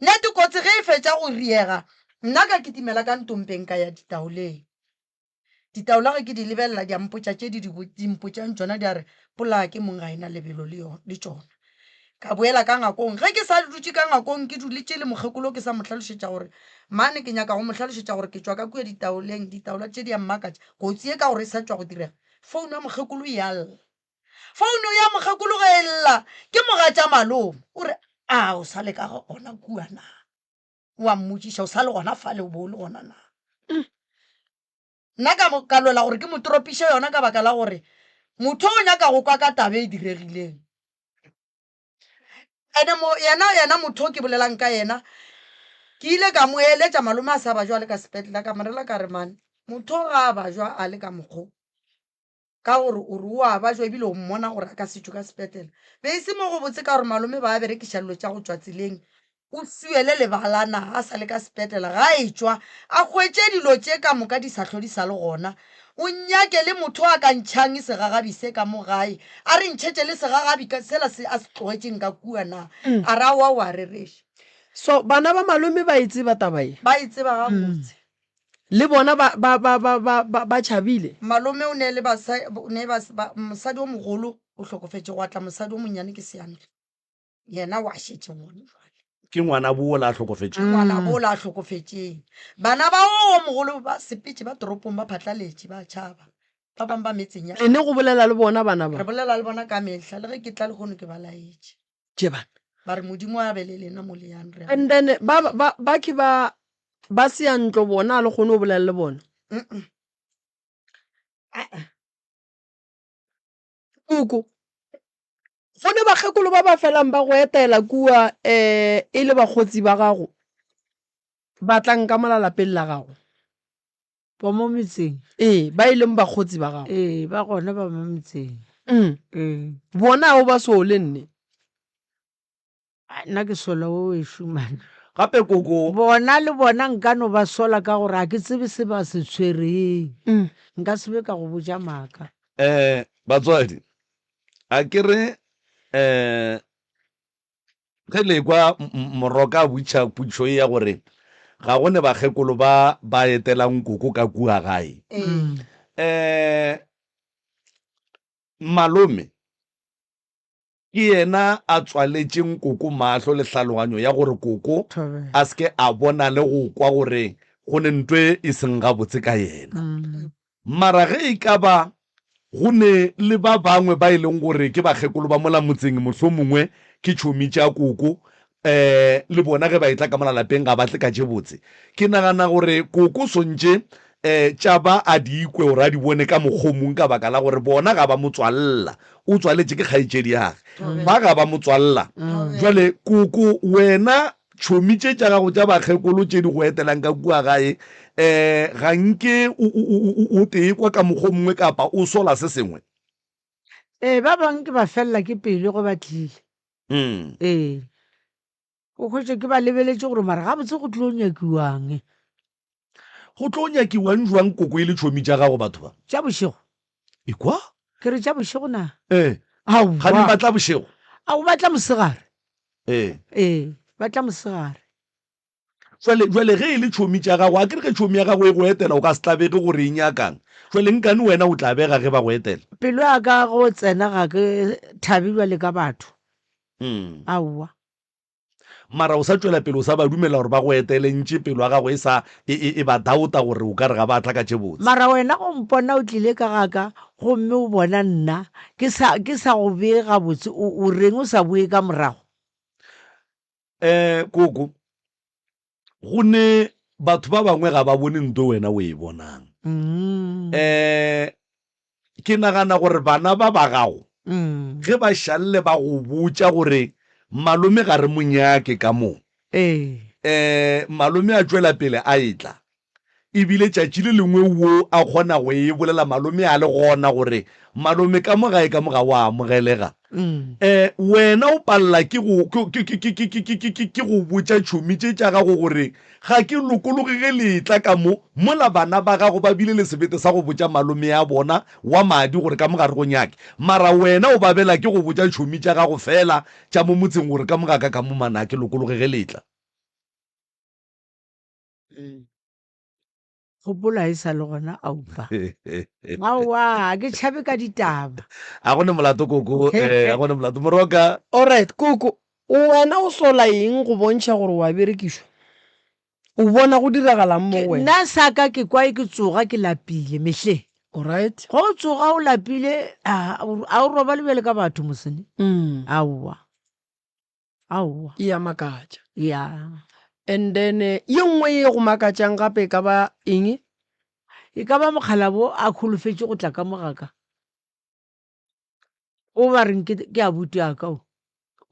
nete kotsi ge e fetša go riega nna ka kitimela ka ntompeng ka ya ditaoleng ditaola ge ke di lebelela di ampotša tše dimpotšang tšona di a re pola ke mong ga ena lebelo le tšona ka boela ka ngakong ge ke sa dutse ka ngakong ke duletše le mokgekolo ke sa mo hlalošetša gore mane ke nyaka go mo hlalošetša gore ke tšwa ka kua ditaoleng ditaola tše di a mmakatša kotsi e ka gore e sa tšwa go direga founu ya mokgekolo e alla founu ya mokgekolo ge e lla ke mogatša malome o re a o sa le ka gona kua na o a mmotšiša o sa le gona fa le bo le gona na nna ka lwela gore ke mo toropiše yona ka baka la gore motho o nyaka go kwa ka tabe e diregileng ene yena motho ke bolelang ka yena ke ile ka mo eletša malome a sa ba jwa le ka sepetlela ka morela ka re mane motho ga a ba jwa a le ka mokgo ka gore o re o a ba jwa ebile o mmona gore a ka setšo ka sepetlela be e se mo go botse ka gore malome ba a berekiša dilo tša go tšwa tseleng o suele lebalana a sa le ka sepetlela ga e tšwa a hwetše dilo tše ka moka di sa hlodi sa le gona o nyake le motho a ka ntšhang segagabi se ka mo gae a re ntšhetše le segagabi sela se a se tlogetšeng ka kua na a ra wa rereša so bana ba malome ba itseba taba e ba itseba ga botse le bona ba tšhabile malome o ne le mosadi o mogolo o hlokofetše go atla mosadi o monnyane ke seantle yena wa šetše ngone ke ngwana boo la hlokofetše ngwana bo la hlokofetšeng bana ba o mogolo ba sepetše ba toropong ba phatlaletše ba tšhaba ba bang ba metseng ya ene go bolela le bona bana re ba bolela le bona ka mehla le ge ke tla le kgono ke ba laetše tše bana ba re modimo a be le lena mo leang re and then ba ke ba se ntlo bona a le kgone o bolela le bona kuku gone bakgekolo ba ba felang ba go etela kua e le bakgotsi ba gago ba tlang ka mola lapeng la gago ba mo metseng ba e leng bakgotsi ba gago ba gona ba mo metseng bona o ba sole nne nna ke sola o e šumana gape koko bona le bona nka no ba sola ka gore a ke tsebe se ba se tshwereng nka sebe ka go botša maaka batswadi a ke re ge le kwa moroka a butšha putšo ya gore ga gone bakgekolo ba etelang koko ka kua gae malome ke yena a tswaletšeng koko mahlo le tlhaloganyo ya gore koko a seke a bona le go kwa gore go ne ntwe e seng gabotse ka yena mara ge e ka ba go ne le ba bangwe ba e leng gore ke bakgekolo ba mola motseng mohlho mongwe ke tšhomi tša koko le bona ge ba e tla ka mola lapeng ga ba tle ka tše botse ke nagana gore koko sontše tšaba a di ikwe gore a di bone ka mokgomong ka baka la gore bona ga ba motswalela o tswaletše ke kgaetšedi yage ba ga ba motswalela jwale koko wena tšhomi tše tša gago tša bakgekolo tše di go etelang ka kua gae ga nke o tee kwa ka mokgwa mongwe kapa o sola se sengwe. ba bangwe ke ba felela ke pelo go batlile o kgwetse ke ba lebeletse gore mara ga botse go tlo nyakiwang go tlo nyakiwang jwang koko e le tšhomi tša gago batho ba tša bošego ekwa ke re tša bošego na ga di batla bošego a o batla mosegare ee batla mosegare jwale ge e le tšhomi tša gago a ke re ge tšhomi ya gago e go etela o ka se tlabege gore e nyakang jwale nkane wena o tla bega ge ba go etela pelo ya ka go tsena ga ke thabilwa le ka batho aowa mara o sa tšwela pele o sa ba dumela gore ba go etele ntše pelo ya gago e ba dauta gore o ka re ga ba tla ka tše botse. mara wena go mpona o tlile ka gaka gomme o bona nna ke sa go bee gabotse o reng o sa bue ka morago koko go ne batho ba bangwe ga ba bone nto wena o e bonang ke nagana gore bana ba ba gago ge ba šalle ba go botša gore malome ga re monyake ka moo malome a tšwela pele a etla ebile tšatši le lengwe wo a kgona go e bolela malome a le gona gore malome ka mo gae ka mo ga o amogelega wena o palela ke go botša tšhomi tše tša gago gore ga ke lokologe ge letla ka mo mola bana ba gago ba bile le sebete sa go botša malome ya bona wa madi gore ka mo gare go nyake mara wena o babela ke go botša tšhomi tša gago fela tša mo motseng gore ka mo gaka ka mo mana ke lokologe ge letla gopola e sa le gona aupa aowa ke tšhabe ka ditaba a gone molato koko a gone molato moroka alright koko wena o sola eng go bontšha gore wa berekišwa o bona go diragalang mo wena nna sa ka ke kwa ke tsoga ke lapile mehle alright go tsoga o lapile a o roba lebele ka batho mosene aowa e ya makatša ya and then ye nngwe ye go makatšang gape ka ba eng e ka ba mokgalabo a kholofetse go tla ka mogaka o ba reng ke a buti aka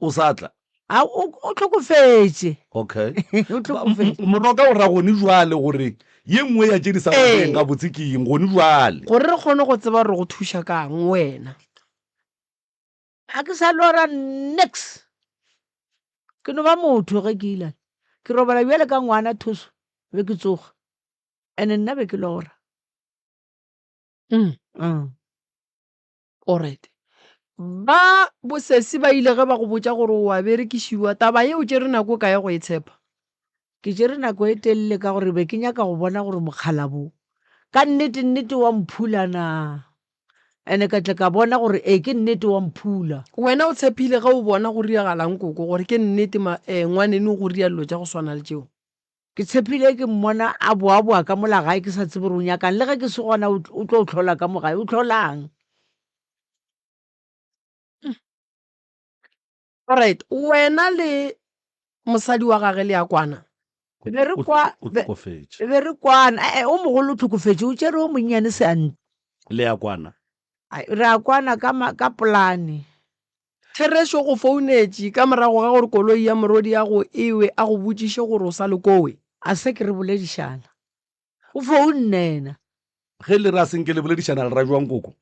o sa tla o tlhokofetse okay o tlhokofetse moroka o ra gone jwale gore ye nngwe ya tše di sa geng ga botse ke eng gone jwale gore re kgone go tseba re go thuša kang wena a ke sa lora next ke no ba motho ge ke ilane ke robala bjale ka ngwana thuso be ke tsoga ene nna be ke lora alright ba bosesi ba ile ge ba go botša gore wa berekišiwa taba ye o tšere nako ka ya go e tshepa ke tšere nako e telele ka gore be ke nyaka go bona gore mokgalabo ka nnete wa mphulana ene ka tle ka bona gore ke nnete wa mphula wena o tshepile ge o bona go riagalang koko gore ke nnete ngwanene go ria dilo tša go swana le tšeo ke tshepile ke mmona a boa ka mola gae ke sa tsebe re o nyakang le ge ke se gona o tlo o tlhola ka mogae o tlholang alright wena le mosadi wa gage le ya kwana be re kwana o mogolo o tlhokofetse o tšere o monnyane seante le ya kwana re a kwana ka polane Thereso go founetše ka morago ga gore koloi ya morodi ya go ewe a go botšiše gore o sa le kowe a se ke re boledišana o founena ge le ra senke le boledišana le ra jwang koko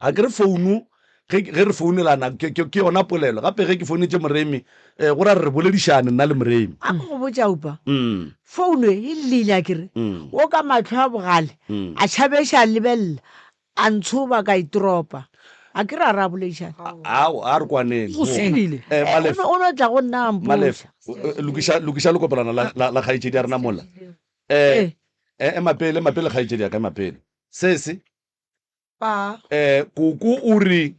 a ke re founu ge re founelana ke yona polelo gape ge ke founetse moremi go ra re boledišane nna le moremi a go botša upa founu e lile a kere o ka matlho a bogale a tšhabeša a lebelela a ntshoba ka itoropa a ke ra ra boledišana a re kwaneng go selile o no tla go nna Malefa lokiša lekopelana la kgaetšedi a rena mola mapele kgaetšedi ya ka mapele se koko o re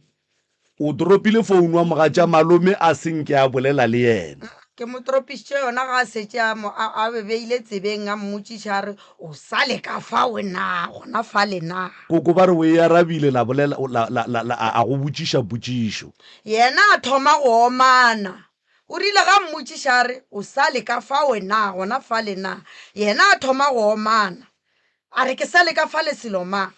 o toropile founu wa moga tša malome a senke a bolela le yena ke mo tropišitše yona ga a setse a bebeile tsebeng a mmotšiša a re o sa le ka fa wena gona fa lena koko ba re o e arabile a go botšiša potšišo yena a thoma go omana o rile ga mmotšiša a re o sa le ka fa wena gona fa lena yena a thoma go omana a re ke sa le ka fa leselo mang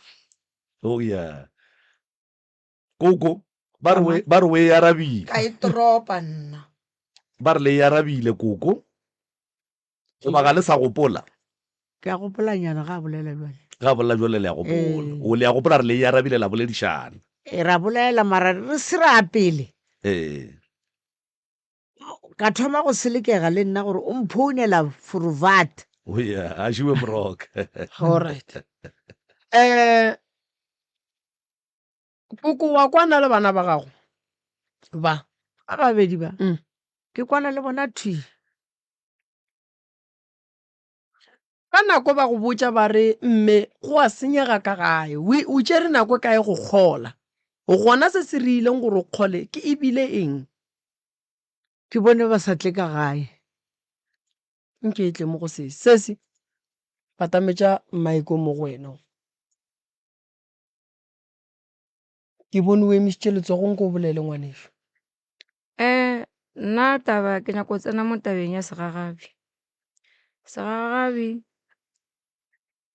koko ba re o e arabile ka e toropa nna ba re le e arabile koko sebaka le sa gopola ke a gopolanyana ga a bolela jale ga bolela jole le ya gopola o le ya gopola re le e arabile la boledišana ra bolela mara re se ra pele ka thoma go selekega le nna gore o mphounela forvat oya a šiwe moroka alright koko wa kwana le bana ba gago ba a babedi ba Mm. ke kwana le bona thui ka nako ba go botsa ba re mme go a senyega ka gae o tšere nako kae go kgola gona se se rileng gore o kgole ke ebile eng ke bone ba sa tle ka gae nke e tle mo go sese batametša maiko mo go wena ke bone o emišitše letsogong ko o bolele ngwanešo nna taba ke nyako tsena mo tabeng ya segagabi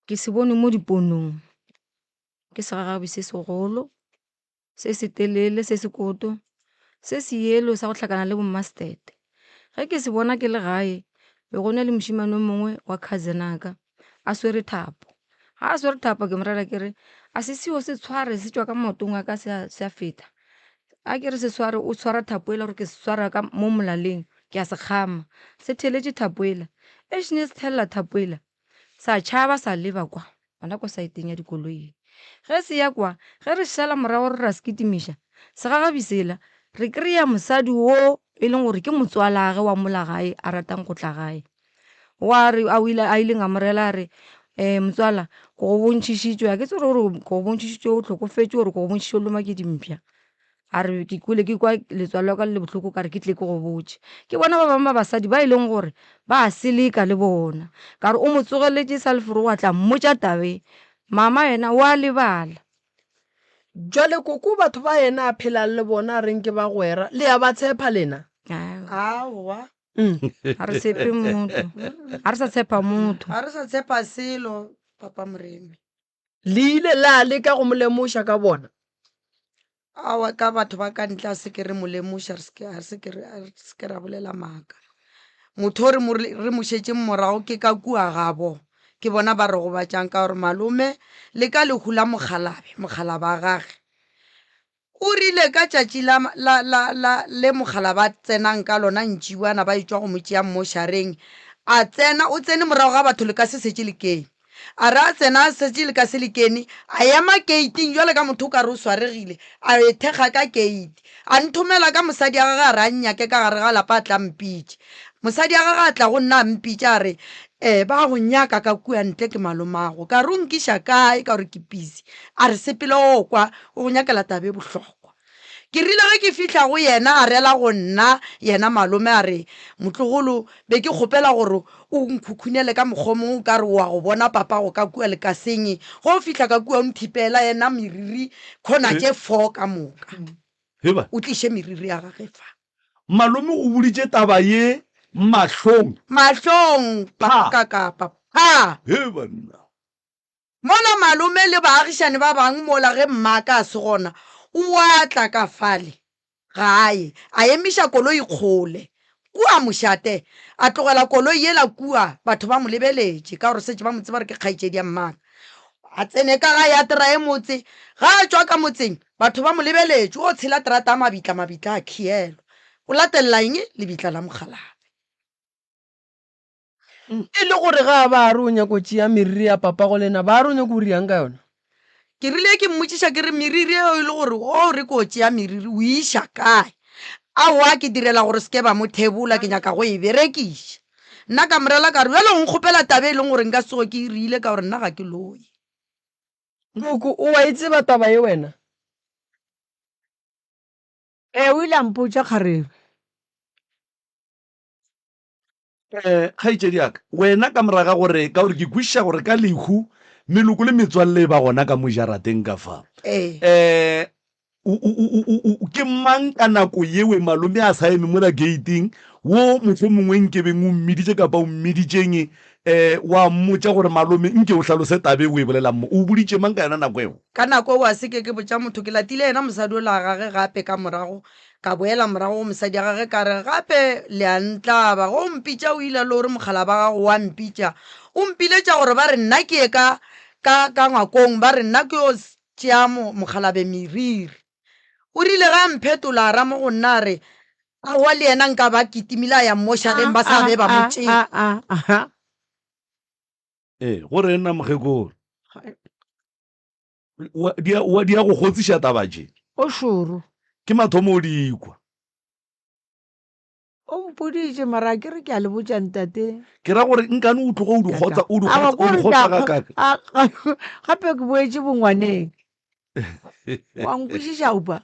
ke se bone mo diponong ke segagabi se segolo se se telele se se koto se se yelo sa go tlhakana le bomastete ge ke se bona ke le gae be go na le mošimane o mongwe wa cousinaka a swere thapo ga a swere thapo ke morela kere a se seo se tshware se tswa ka maotong a ka se a feta a kere se sware o tshwara thapo ela gore ke se swara ka mo molaleng ke a se kgama se theletše thapo ela e šene se thelela thapo ela sa tšhaba sa leba kwa gona ko saeteng ya dikoloing ge se ya kwa ge re šala morago re ra se kitimiša segagabi sela re kry-a mosadi wo e leng gore ke motswalage wa molagae a ratang go tla gae wa re a ileng a morela a re motswala ko go bontšhišitšwe a ke tsere gore ko go bontšhišitšwe o tlhokofetse gore ko go bontšhišitšwe o loma ke dimpša a re ke kwele ke kwa letswalo ka le botlhoko ka re ke tle ke go botse ke bona ba bangwe ba basadi ba e leng gore ba a seleka le bona ka re o mo tsogeletse sa lefore wa tla mmotša tabe mama yena o a lebala jale koko batho ba yena a phelang le bona a reng ke ba gwera le ya ba tshepa lena aowa ga re tshepe motho ga re sa tshepa motho ga re sa tshepa selo papa moremi le ile la leka go molemoša ka bona awa ka batho ba ka ntle a se ke re molemoša a se ke ra bolela maaka motho o re mošetse morago ke ka kua gabo ke bona ba re go batšang ka gore malome le ka lehu la mogalabe a gage o rile ka tšatši le mogala ba tsenang ka lona ntšiwana ba etswa go motšea mmošareng a tsena o tsene morago ga batho le ka se setse lekene a re a tsena a setse le ka se lekene a ema keiting jale ka motho o ka re o swaregile a ethekga ka keiti a nthomela ka mosadi a gage a re a nnyake ka gare ga lapa a tla mpitše mosadi a gage a tla go nna a mpitše a re ba go nyaka ka kua ntle ke malomago ka re o nkiša kae ka gore ke pisi a re sepele o kwa o go nyakela tabe bohlokwa ke rile ge ke fitlha go yena a rela go nna yena malome a re motlogolo be ke kgopela gore o nkhukhunele ka mokgomong ka re wa go bona papa go ka kua le ka senye go o fitlha ka kua o nthipela yena meriri kgona tše 4 ka moka o tliše meriri ya gage fa malome o boditše taba ye mahlong papakakapa ha banna mona malome le baagišane ba bangwe mola ge mmaka a se gona o a tla ka fale gae a emiša koloi kgole kua mošate a tlogela koloi yela kua batho ba mo lebeletše ka gore setse ba motse ba re ke kgaetšedi ya mmaka a tsene ka ga ya tera e motse ga a tswa ka motseng batho ba mo lebeletše o tshela terata a mabitla a khielwa o latelela eng lebitla la mogalabe e le gore ga ba re o nyako tšea meriri ya papa go lena ba re o nyako o riang ka yona ke rile ke mmotšiša ke re meriri eo e le gore o re ko tšea meriri o iša kae aowa ke direla gore se ke ba mo thebola ke nyaka go e berekiša nna ka morela ka re bjale o nkgopela tabe e leng gore nka sego ke rile ka gore nna ga ke loe koko o wa itseba taba ye wena o ile a mpotša kgarebe kgaetšedi aka wena ka moraga gore ka gore ke kwešiša gore ka lehu meloko le metswalle ba gona ka mo jarateng ka fa ke mang ka nako yewe malome a sa eme mola gating wo motho mongwe nke beng o mmiditse kapa o mmiditseng wa mmotsa gore malome nke o hlalose tabe o e bolelang mo o boditse mang ka yona nako eo ka nako wa se ke botsa motho ke latile ena mosadi o la gage gape ka morago ka boela morago mosadi a gage ka re gape le a ntlaba go mpitša o ile le gore mogala ba gago wa mpitša o mpiletša gore ba re nna ke ye ka ngwakong ba re nna ke yo tšea mogalabe meriri o rile ga mphetola ra mo go nna re a wa le yena nka ba kitimile a ya mmošareng ba sa be ba motšea gore nna mogekolo di ya go kgotsiša tabatše o šoro ke mathomo o dikwa o mpoditše mara ke re ke a le botša ntate ke ra gore nkane o tloga o di kgotsa ga kaka gape ke boetse bongwaneng wa nkwešiša opa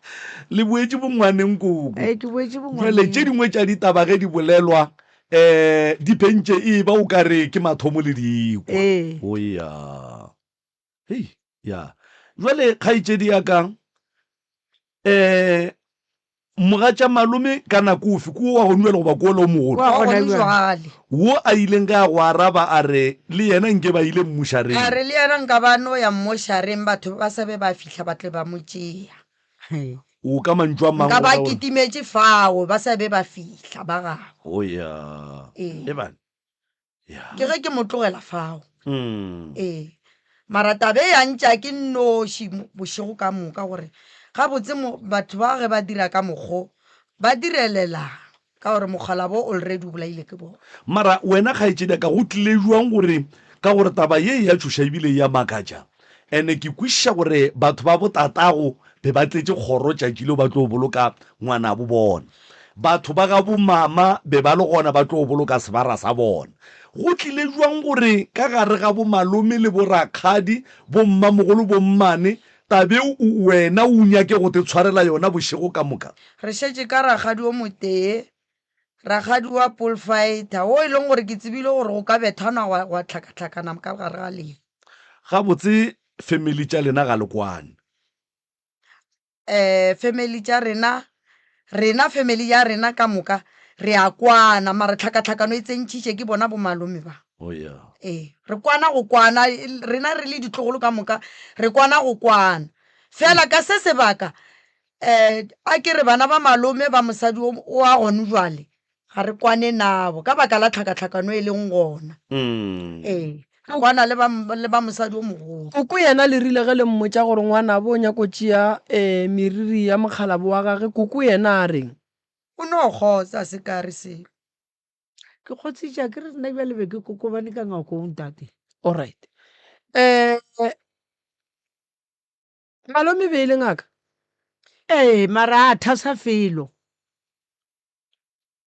le boetse bongwaneng koko ke boetse jale bongwaneng tše dingwe tša ditaba ge di bolelwa di pentše e ba o ka re ke mathomo le dikwa oya hei ya jale kgaetšedi ya ka moga tša malome ka nako ofe ko wa gonuela goba ko ole o mogolo wo a ileng ka go araba a re le yena nke ba ile mmošareng a re le yena nka ba no ya mmošareng batho ba sa be ba fitlha ba tle ba mo tšea o ka mantšu a nka ba kitimetše fao ba sa be ba fitlha ba gago oya ebane ke ge ke mo tlogela fao mara tabe ya ntša ke nnoši bošego ka moka gore ga botse batho ba ge ba dira ka mokgo ba direlela ka gore mogala bo already o bolaile ke bona mara wena kgaetšedi ka go tlile jwang gore ka gore taba ye ya tšhoša ebile ya makatša ene ke kwešiša gore batho ba botatago be ba tletse kgoro tšatši le ba tlo boloka ngwana bo bona batho ba ga bomama be ba le gona ba tlo boloka sebara sa bona go tlile jwang gore ka gare ga bomalome le borakgadi bommamogolo bommane tabe wena o nyake go te tshwarela yona bošego ka moka re šetše ka ragadi o motee ragadi wa polfighter o e leng gore ke tsebile gore go ka bethana wa tlhakatlhakana ka gare ga lena ga botse family tša lena ga lekwane family tša rena family ya rena ka moka re a kwana mara tlhakatlhakano e tsentšhitše ke bona bomalome ba re kwana go kwana rena re le ditlogolo ka moka re kwana go kwana fela ka se sebaka a ke re bana ba malome ba mosadi o a gone jwale ga re kwane nabo ka baka la tlhakatlhakano e leng gona kwana le ba mosadi o mogolo koko yena le rile ge le mmotsa gore ngwana bo o nyako tšea meriri ya mokgalabo wa gage koko yena a reng o no kgotsa se ka re selo ke kgotsitša ke re nna bja lebe ke kokobane ka ngakong tate alright malome be e le ngaka mara a thasa felo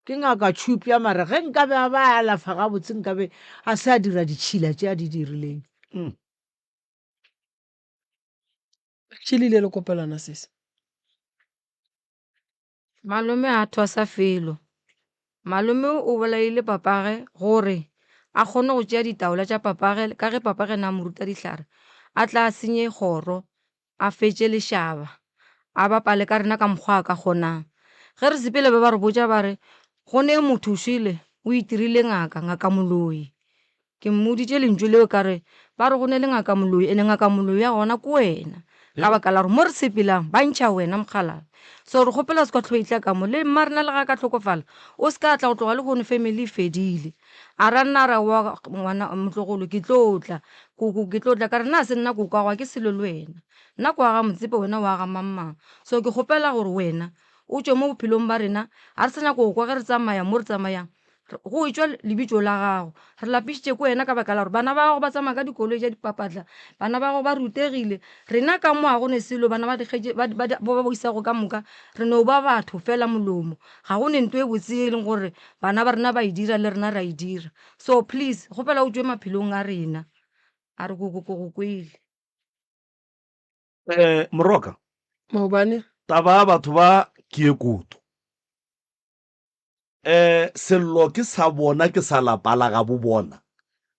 ke ngaka tšhupja mara ge nkabe a ba alafa ga botse nkabe a se a dira ditšhila tše a di dirileng tšhilile le kopelana sese malome a thwasa felo malome o bolaile papage gore a kgone go tšea ditaola tša papage ka ge papage na moruta dihlare a tla a senye kgoro a fetše lešaba a bapale ka rena ka mokgwa a ka kgonang ge re sepele ba ba re botša ba re go ne motho o šwele o itirile ngaka moloi ke mmoditše lentšu leo ka re ba re go ne le ngaka moloi ene ngaka moloi ya gona ko wena ka baka la gore mo re sepelang ba ntšha wena mogalabe so re kgopela se ka tlhoitla ka mo le mma rena le ga ka tlhokofala o se ka tla go tloga le gone family e fedile a ra nna ra wa ngwana motlogolo ke tlotla koko ke tlotla ka re nna se nna koko a gwa ke selo le wena nna ko aga motsepe wena wa ga mammang so ke kgopela gore wena o tšwe mo bophelong ba rena ga re senya ko kwa ge re tsamaya mo re tsamayang go etswa lebitso la gago re lapišitše ko wena ka baka la gore bana ba gago ba tsamaya ka dikoloi tša dipapatla bana ba gago ba rutegile rena ka mo a gone selo bana ba ba isago ka moka re no ba batho fela molomo ga gone nto e botse e leng gore bana ba rena ba e dira le rena ra e dira so please gopela o tšwe maphelong a rena a re koko go kwele moroka maobane taba batho ba ke e koto sello ke sa bona ke sa lapala ga bo bona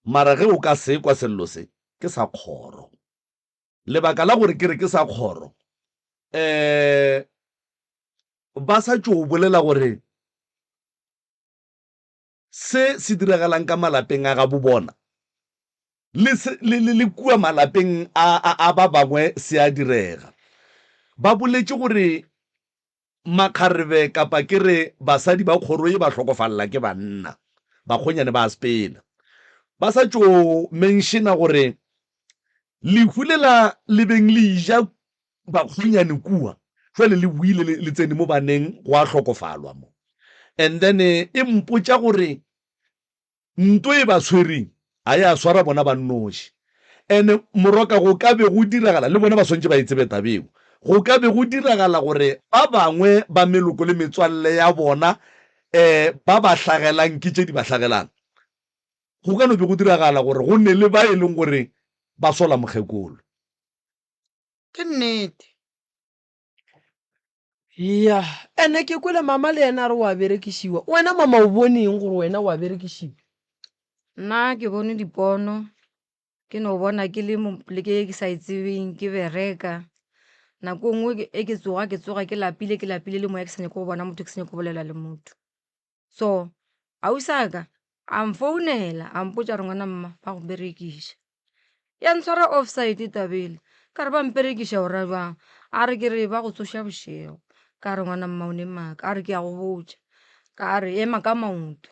mara ge o ka se kwa sello se ke sa kgoro lebaka la gore ke re ke sa kgoro ba sa tšo bolela gore se diragalang ka malapeng a ga bo bona le kua malapeng a ba bangwe se a direga. Ba boletse gore makgarebe kapa ke re basadi ba kgoro e ba tlhokofalela ke banna bakgonyane ba spela. Ba sa tšo mentiona gore lehu lela le beng le ija bakgonyane kua jwale le buile le tsene mo baneng go a tlhokofalwa mo. And then e mpotša gore nto e ba tshwereng a ya swara bona ba nnoši. And moroka go ka be go diragala le bona ba swantse ba itsebe tabeo. Go ka be go diragala gore ba bangwe ba meloko le metswalle ya bona ba ba hlagelang ke tše di ba hlagelang. Go ka no be go diragala gore go nne le ba e leng gore ba sola mokgekolo. Ke nnete. ya ene ke kwele mama le ena a re wa berekišiwa. Wena mama o boneng gore wena wa berekišiwa? Nna ke bone dipono, ke no bona ke le poleke ke sa itsebeng ke bereka. Nako nngwe ke tsoga ke lapile le moya ke sa nyake go bona motho, ke sa nyake go bolela le motho. So ausaka a mfounela a mpotša re ngwana mma ba go berekiša, ya ntshwara offside tabele ka re ba mperekiša o ra jwang. A re ke re ba go tsoša bošego, ka re ngwana mma o ne maaka. A re ke a go botša, ka re ema ka maoto.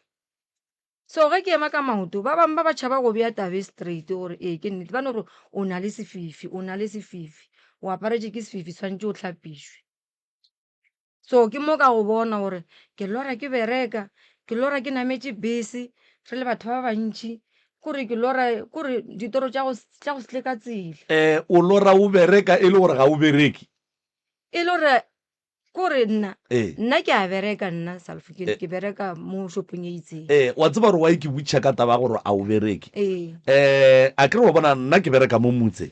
So ge ke ema ka maoto ba bangwe ba ba tšhaba go bea tabe straight gore ke nnete, ba no re o na le sefifi, o na le sefifi, o aparetše ke sefifi, tshwantše o tlhapišwe. So ke mo ka go bona gore ke lora ke bereka, ke lora ke nametše bese re le batho ba bantšhi, kore ke lora kore ditoro tša go se tle ka tsela. O lora o bereka e le gore ga o bereke. E le gore kore nna ke a bereka, nna Salfo ke bereka mo shopong e itseng. Wa tseba gore wa ke botša ka taba gore a o bereke. A kere wa bona nna ke bereka mo motse.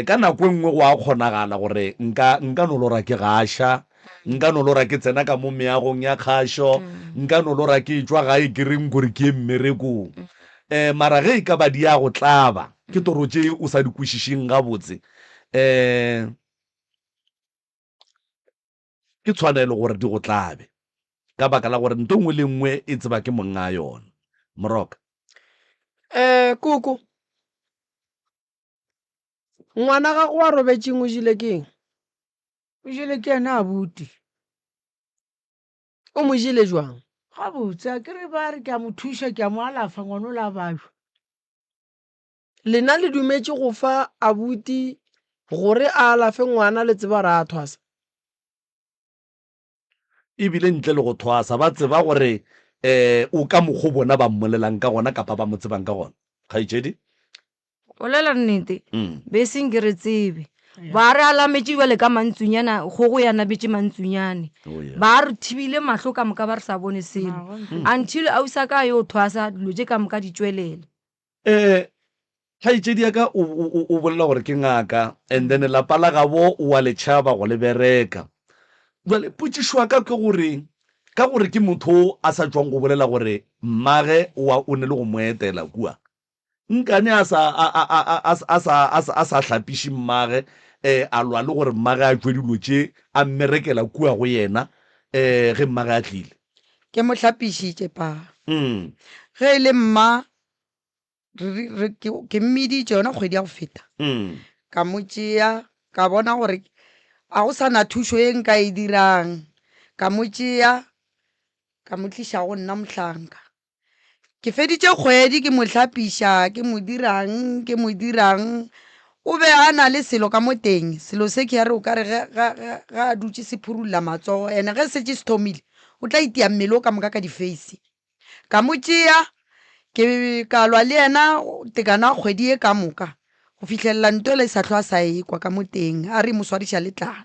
Ka nako nngwe go a kgonagala gore nka no lora ke gaša, nka no lora ke tsena ka mo meagong ya kgašo, nka no lora ke tšwa gae ke reng gore ke mmerekong. Mara ge e ka ba di ya go tlaba ke toro tše o sa di kwešišeng gabotse, ke tshwanelo gore di go tlabe ka baka la gore nto nngwe le nngwe e tseba ke monga yona. Moroka Koko ngwana gago wa robetšeng o jile keng? o jele ke ena abuti. O mo jile jwang? Gabotse a kere ba re ke a mo thuša, ke a mo alafa ngwana o la bajwa. Lena le dumetše go fa abuti gore a alafe ngwana le tseba re a thwasa? ebile ntle le go thwasa ba tseba gore o ka mokgo bona ba mmolelang ka gona kapa ba mo tsebang ka gona. Kgaitšedi O lela nnete beseng ke re tsebe ba re alametše jale ka mantsunyana, kgogo ya nabetše mantsunyane, ba re thibile mahlo ka moka ba re sa bone selo until ausaka yo thwasa dilo tše ka moka di tšwelela. kgaitšedi ya ka o bolela gore ke ngaka, and then lapa la gabo o wa letšhaba go le bereka. Jale potšišwa ka ke gore ka gore ke motho a sa tšwang go bolela gore mmage o ne le go moetela kua, nkane a sa hlapiše mmage a lwa le gore mmage a tšwe dilo tše a mmerekela kua go yena ge mmage a tlile. Ke mo hlapišitše pa ge e le mma ke mmiditše yona kgwedi ya go feta, ka mo tšea ka bona gore a go sana thušo e nka e dirang, ka mo tšea ka mo tliša go nna Mohlanka. Ke feditše kgwedi ke mo hlapiša, ke mo dirang o be a na le selo ka mo teng, selo se ke ya re o ka re ga a dutše se phurulla matsogo, ene ge setse se thomile o tla itia mmele o ka moka ka di-face. Ka mo tšea ke ka lwa le yena tekana kgwedi e ka moka go fitlhelela ntole sa tlhoa sa ekwa ka mo teng, a re mo swadiša letlala.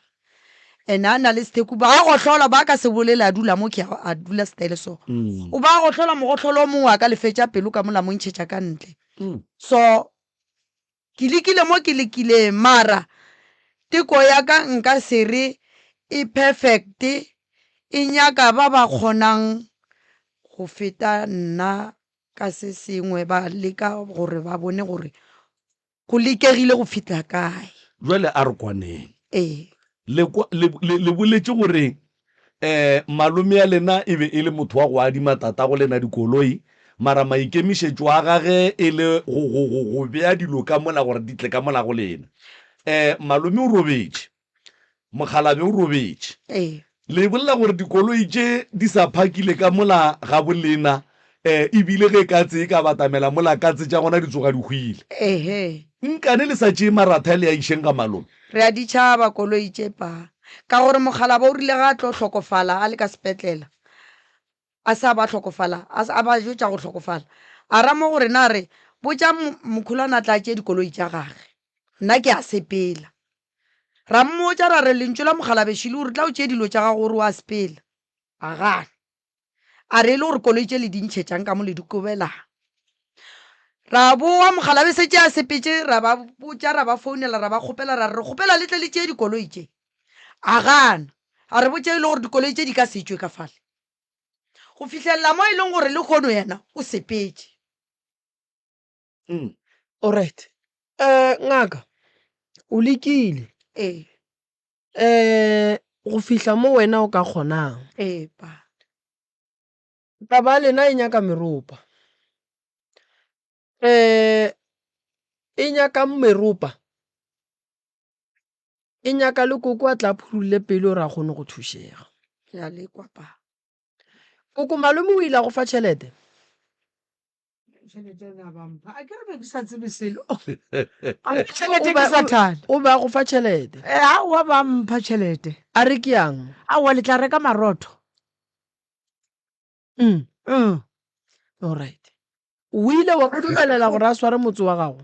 Ene a na le setheku ba a gotlhola ba ka se bolele a dula mo ke a dula style so o ba a gotlhola mogotlholo o mongwe a ka lefetša pelo ka mola mo ntšhetša ka ntle. So ke lekile mo ke lekile mara teko ya ka nka sere e perfect, e nyaka ba ba kgonang go feta nna ka se sengwe, ba leka gore ba bone gore go lekegile go fitla kae. Jwale a re kwaneng le boletse gore malome ya lena e be e le motho wa go adima tata go lena dikoloi mara maikemišetšo a gage e le go bea dilo ka mola gore di tle ka mola go lena malome o robetše mokgalabe o robetše le bolela gore dikoloi tše di sa phakile ka mola ga bolena ebile ge katse e ka batamela mola katse tša gona di tsoga di hwile nkane le sa tšee maratha le a išeng ka malome re a ditšhaba koloi tše pa ka gore mogala ba o rile ga a tlo hlokofala a le ka sepetlela a sa ba hlokofala a ba jotša go hlokofala a ramo gore na re botša mokholwana tla tše dikoloi tša gage nna ke a sepela ra mmotša ra re lentso la mogala-bešile gore tla o tše dilo tša gage gore wa sepela a gana a re e le gore koloi tše le dintšhetšang ka mo le dikobelang ra boa mogalabe se tše a sepetše ra ba botša ra ba founela ra ba kgopela ra re kgopela le tle le tše dikoloi tše a gana a re botše e le gore dikoloi tše di ka setswe ka fale go fitlhelela mo e leng gore le kgono yena o sepetše alright ngaka o lekile go fihla mo wena o ka kgonang pa taba lena e nyaka meropa e nyaka meropa e nyaka le koko a tla phurule pele gore a kgone go thušega ya le kwa pa koko malome o ile a go fa tšhelete a ke re be ke sa tsebe selo tšhelete ke sa thane o be a go fa tšhelete aowa ba mpha tšhelete a re ke yang aowa le tla reka marotho alright o ile wa go dumelela gore a sware motse wa gago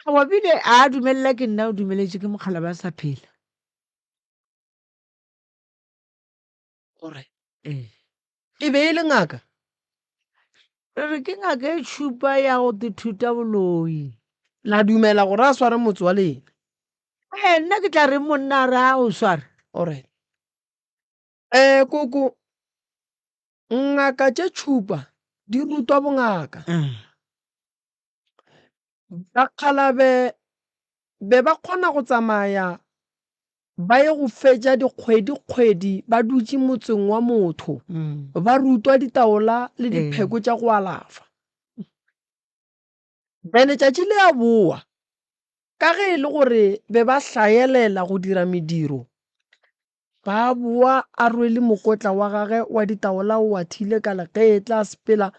wa bile a dumelela ke nna o dumeletše ke mokgala ba sa phela alright e be e le ngaka re ke ngaka e tšhupa ya go dithuta boloi la dumela gore a sware motse wa lena nna ke tla re monna re a o sware alright koko ngaka tše tšhupa di rutwa bongaka bakgalabe be ba kgona go tsamaya ba ye go fetša dikgwedi ba dutše motseng wa motho ba rutwa ditaola le dipheko tša go alafa bene tšatši le a boa ka ge e le gore be ba hlaelela go dira mediro ba boa a rwele mokotla wa gage wa ditaola o a thile ka legetla a sepela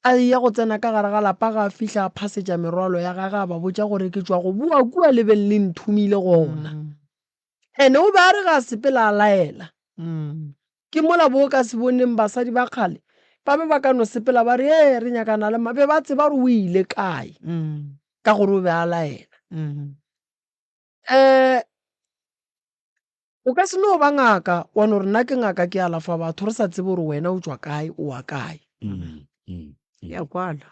a ya go tsena ka gare ga lapa ga a fihla a phasetša merwalo ya gage a ba botša gore ke tswa go bua kua lebeng le nthumile gona ene o be a re ga a sepela a laela ke mola bo ka se boneng basadi ba kgale ba be ba ka no sepela ba re re nyakana le mabe ba tseba gore o ile kae ka gore o be a laela o ka se no ba ngaka wa no re nna ke ngaka ke alafa batho re sa tsebe gore wena o tswa kae o wa kae ya kwala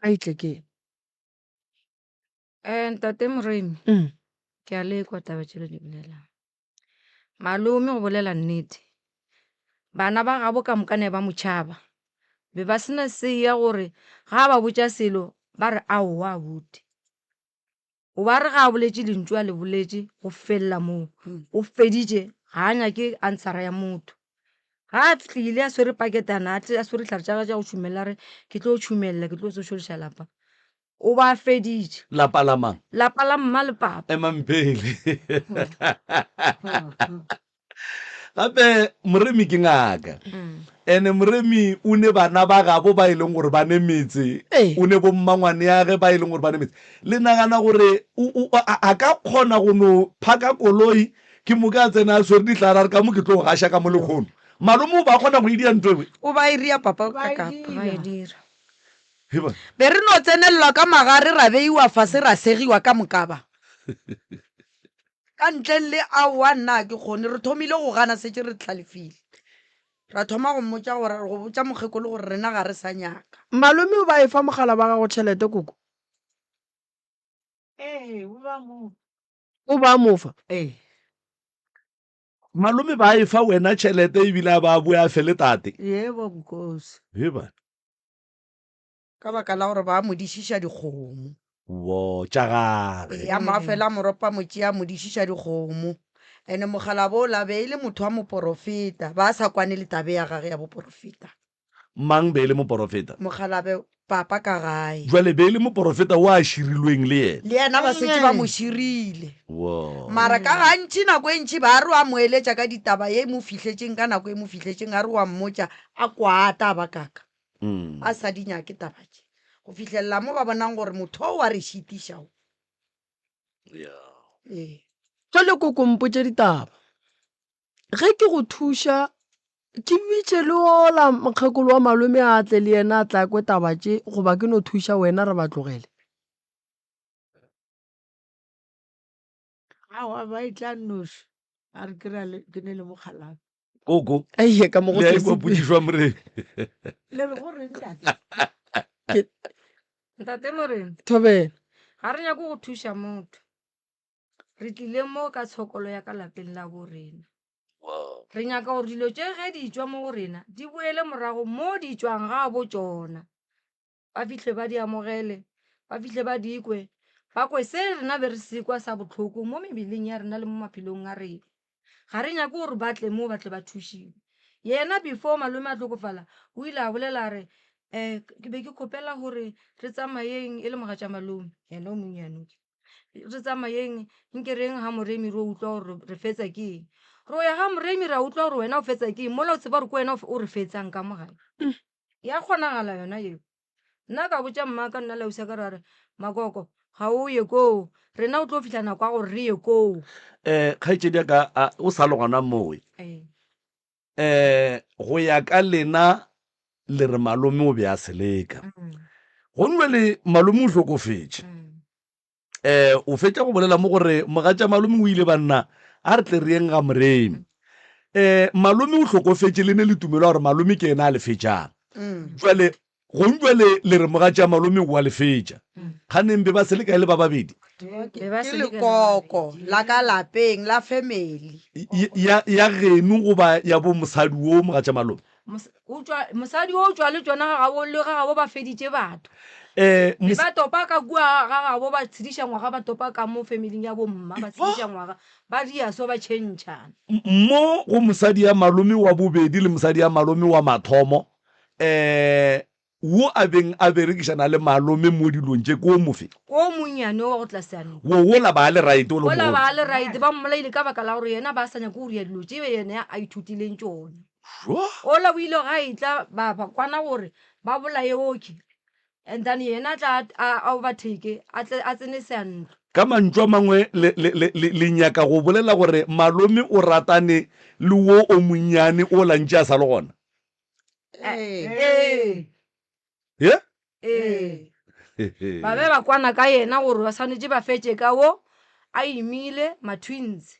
a itle ke ntate Moremi ke a lekwa taba tšele di bolelang malome go bolela nnete bana ba gabo ka mokane ba motšhaba be ba sena se ya gore ga ba botša selo ba re aowa abuti o ba re ga a boletše lentšu a le boletše go felela moo o feditše ga a nyake answera ya motho ga a tlile a swere paketana a swere tlhare tša go tšhumelela re ke tlo tšhumelela ke tlo sošodiša lapa o ba feditše lapa la mang lapa la mma le papa emampele gape moremi ke ngaka ene moremi o ne bana ba gabo ba e leng gore ba ne metse o ne bo mmangwane yage ba e leng gore ba ne metse le nagana gore a ka kgona go no phaka koloi ke mo ka tsena a swere ditlhare re ka mo ke tlo go gaša ka mo lekgono malome o ba kgona go idia ntwe o ba e ria papa ka kapa ba e dira be re no tsenelelwa ka magare ra beiwa fase ra segiwa ka mokaba ka ntleng le aowa nna ke kgone re thomile go gana setse re tlhalefile ra thoma go mmotša gore go botša mokgekolo gore rena ga re sa nyaka malome o ba e fa mogala ba gago tšhelete koko o ba mofa malome ba e fa wena tšhelete ebile a ba boe a fele tate yebo bokosi bana ka baka la gore ba modišiša dikgomo wo tša gage ya mafela moropa motse ya modišiša dikgomo ene mogala bo la be e le motho wa moporofeta ba sa kwane le tabe ya gage ya boporofeta mang be e le moporofeta mogalabe papa ka gae jwale be e le moporofeta o a širilweng le yena le yena ba setse ba mo širile wo mara ka gantši nako e ntšhi ba re wa mo eletša ka ditaba ye mo fihletseng ka nako e mo fihletseng a re wa mmotša a kwata ba kaka a sa di nyake tabatše go fitlhelela mo ba bonang gore motho o wa re šitišao ee jale koko mpotse ditaba ge ke go thuša ke bitše le ola mokgekolo wa malome a tle le yena a tla kwe taba tše goba ke no thuša wena re ba tlogele awa ba itla nnoši a re ke ne le mokgalabe koko aie ka mo go le a tletse ikwa potšišwa more le re go reng Ntate Morena, thobela ga re nyako go thuša motho. Re tlile mo ka tshokolo ya ka lapeng la bo rena. Re nyaka gore dilo tše ge di tšwa mo go rena di boele morago mo di tšwang ga bo tšona. Ba fihle ba di amogele, ba fihle ba di ikwe, ba kwe se rena be re sekwa sa botlhoko mo mebeleng ya rena le mo maphelong a rena. Ga re nyako gore ba tle mo ba tle ba thušiwe. Yena before malome a tlhokofala o ile a bolela re ke be ke kgopela gore re tsamayeng e le mogatša malome yena o monnyane re tsamayeng nke reng ga moremi re utlwa gore re fetsa ke eng ro ya ga moremi ra utlwa gore wena o fetsa ke eng mola o tseba gore ko wena o re fetsang ka mogae ya kgonagala yona eo nna ka botša mmaka nna lausa ka rare makoko ga o ye koo rena o tlo fitlha nako ya gore re ye koo kgaetšedi ka o sa le gona moe go ya ka lena le re malome o be a seleka go nwe le malome o hlokofetše o fetša go bolela mo gore mogatša malome o ile banna a re tle re yeng ga moremi malome o hlokofetše le ne le tumelo gore malome ke ena a le fetšang jwale gonjwale le re mogatša malome o a le fetša kganeng be ba seleka e le ba babedi ke lekoko la ka lapeng la family ya geno goba ya bo mosadi wo mogatša malome mosadi o tšwa le tšona ga gabo ba feditše batho ba topa ka kua ga gabo ba tshediša ngwaga ba topa ka mo familing ya bomma ba tshediša ngwaga ba dia so ba tšhentšhana mo go mosadi ya malome wa bobedi le mosadi ya malome wa mathomo wo a beng a berekišana le malome mo dilong tše ko mofe o monnyane wa go tlaseane wo la ba le right o ola ba le right ba mmolaile ka baka la gore yena ba sanya ko ria dilo tše yena a ithutileng tšone ola o ile ga itla ba kwana gore ba bolaye oke and then yena tla a overtake a tsene seantlo ka mantšu a mangwe le nyaka go bolela gore malome o ratane le wo o monnyane o lantše a sa le gona ba be ba kwana ka yena gore ba swanetse ba fetše ka wo a imile ma-twins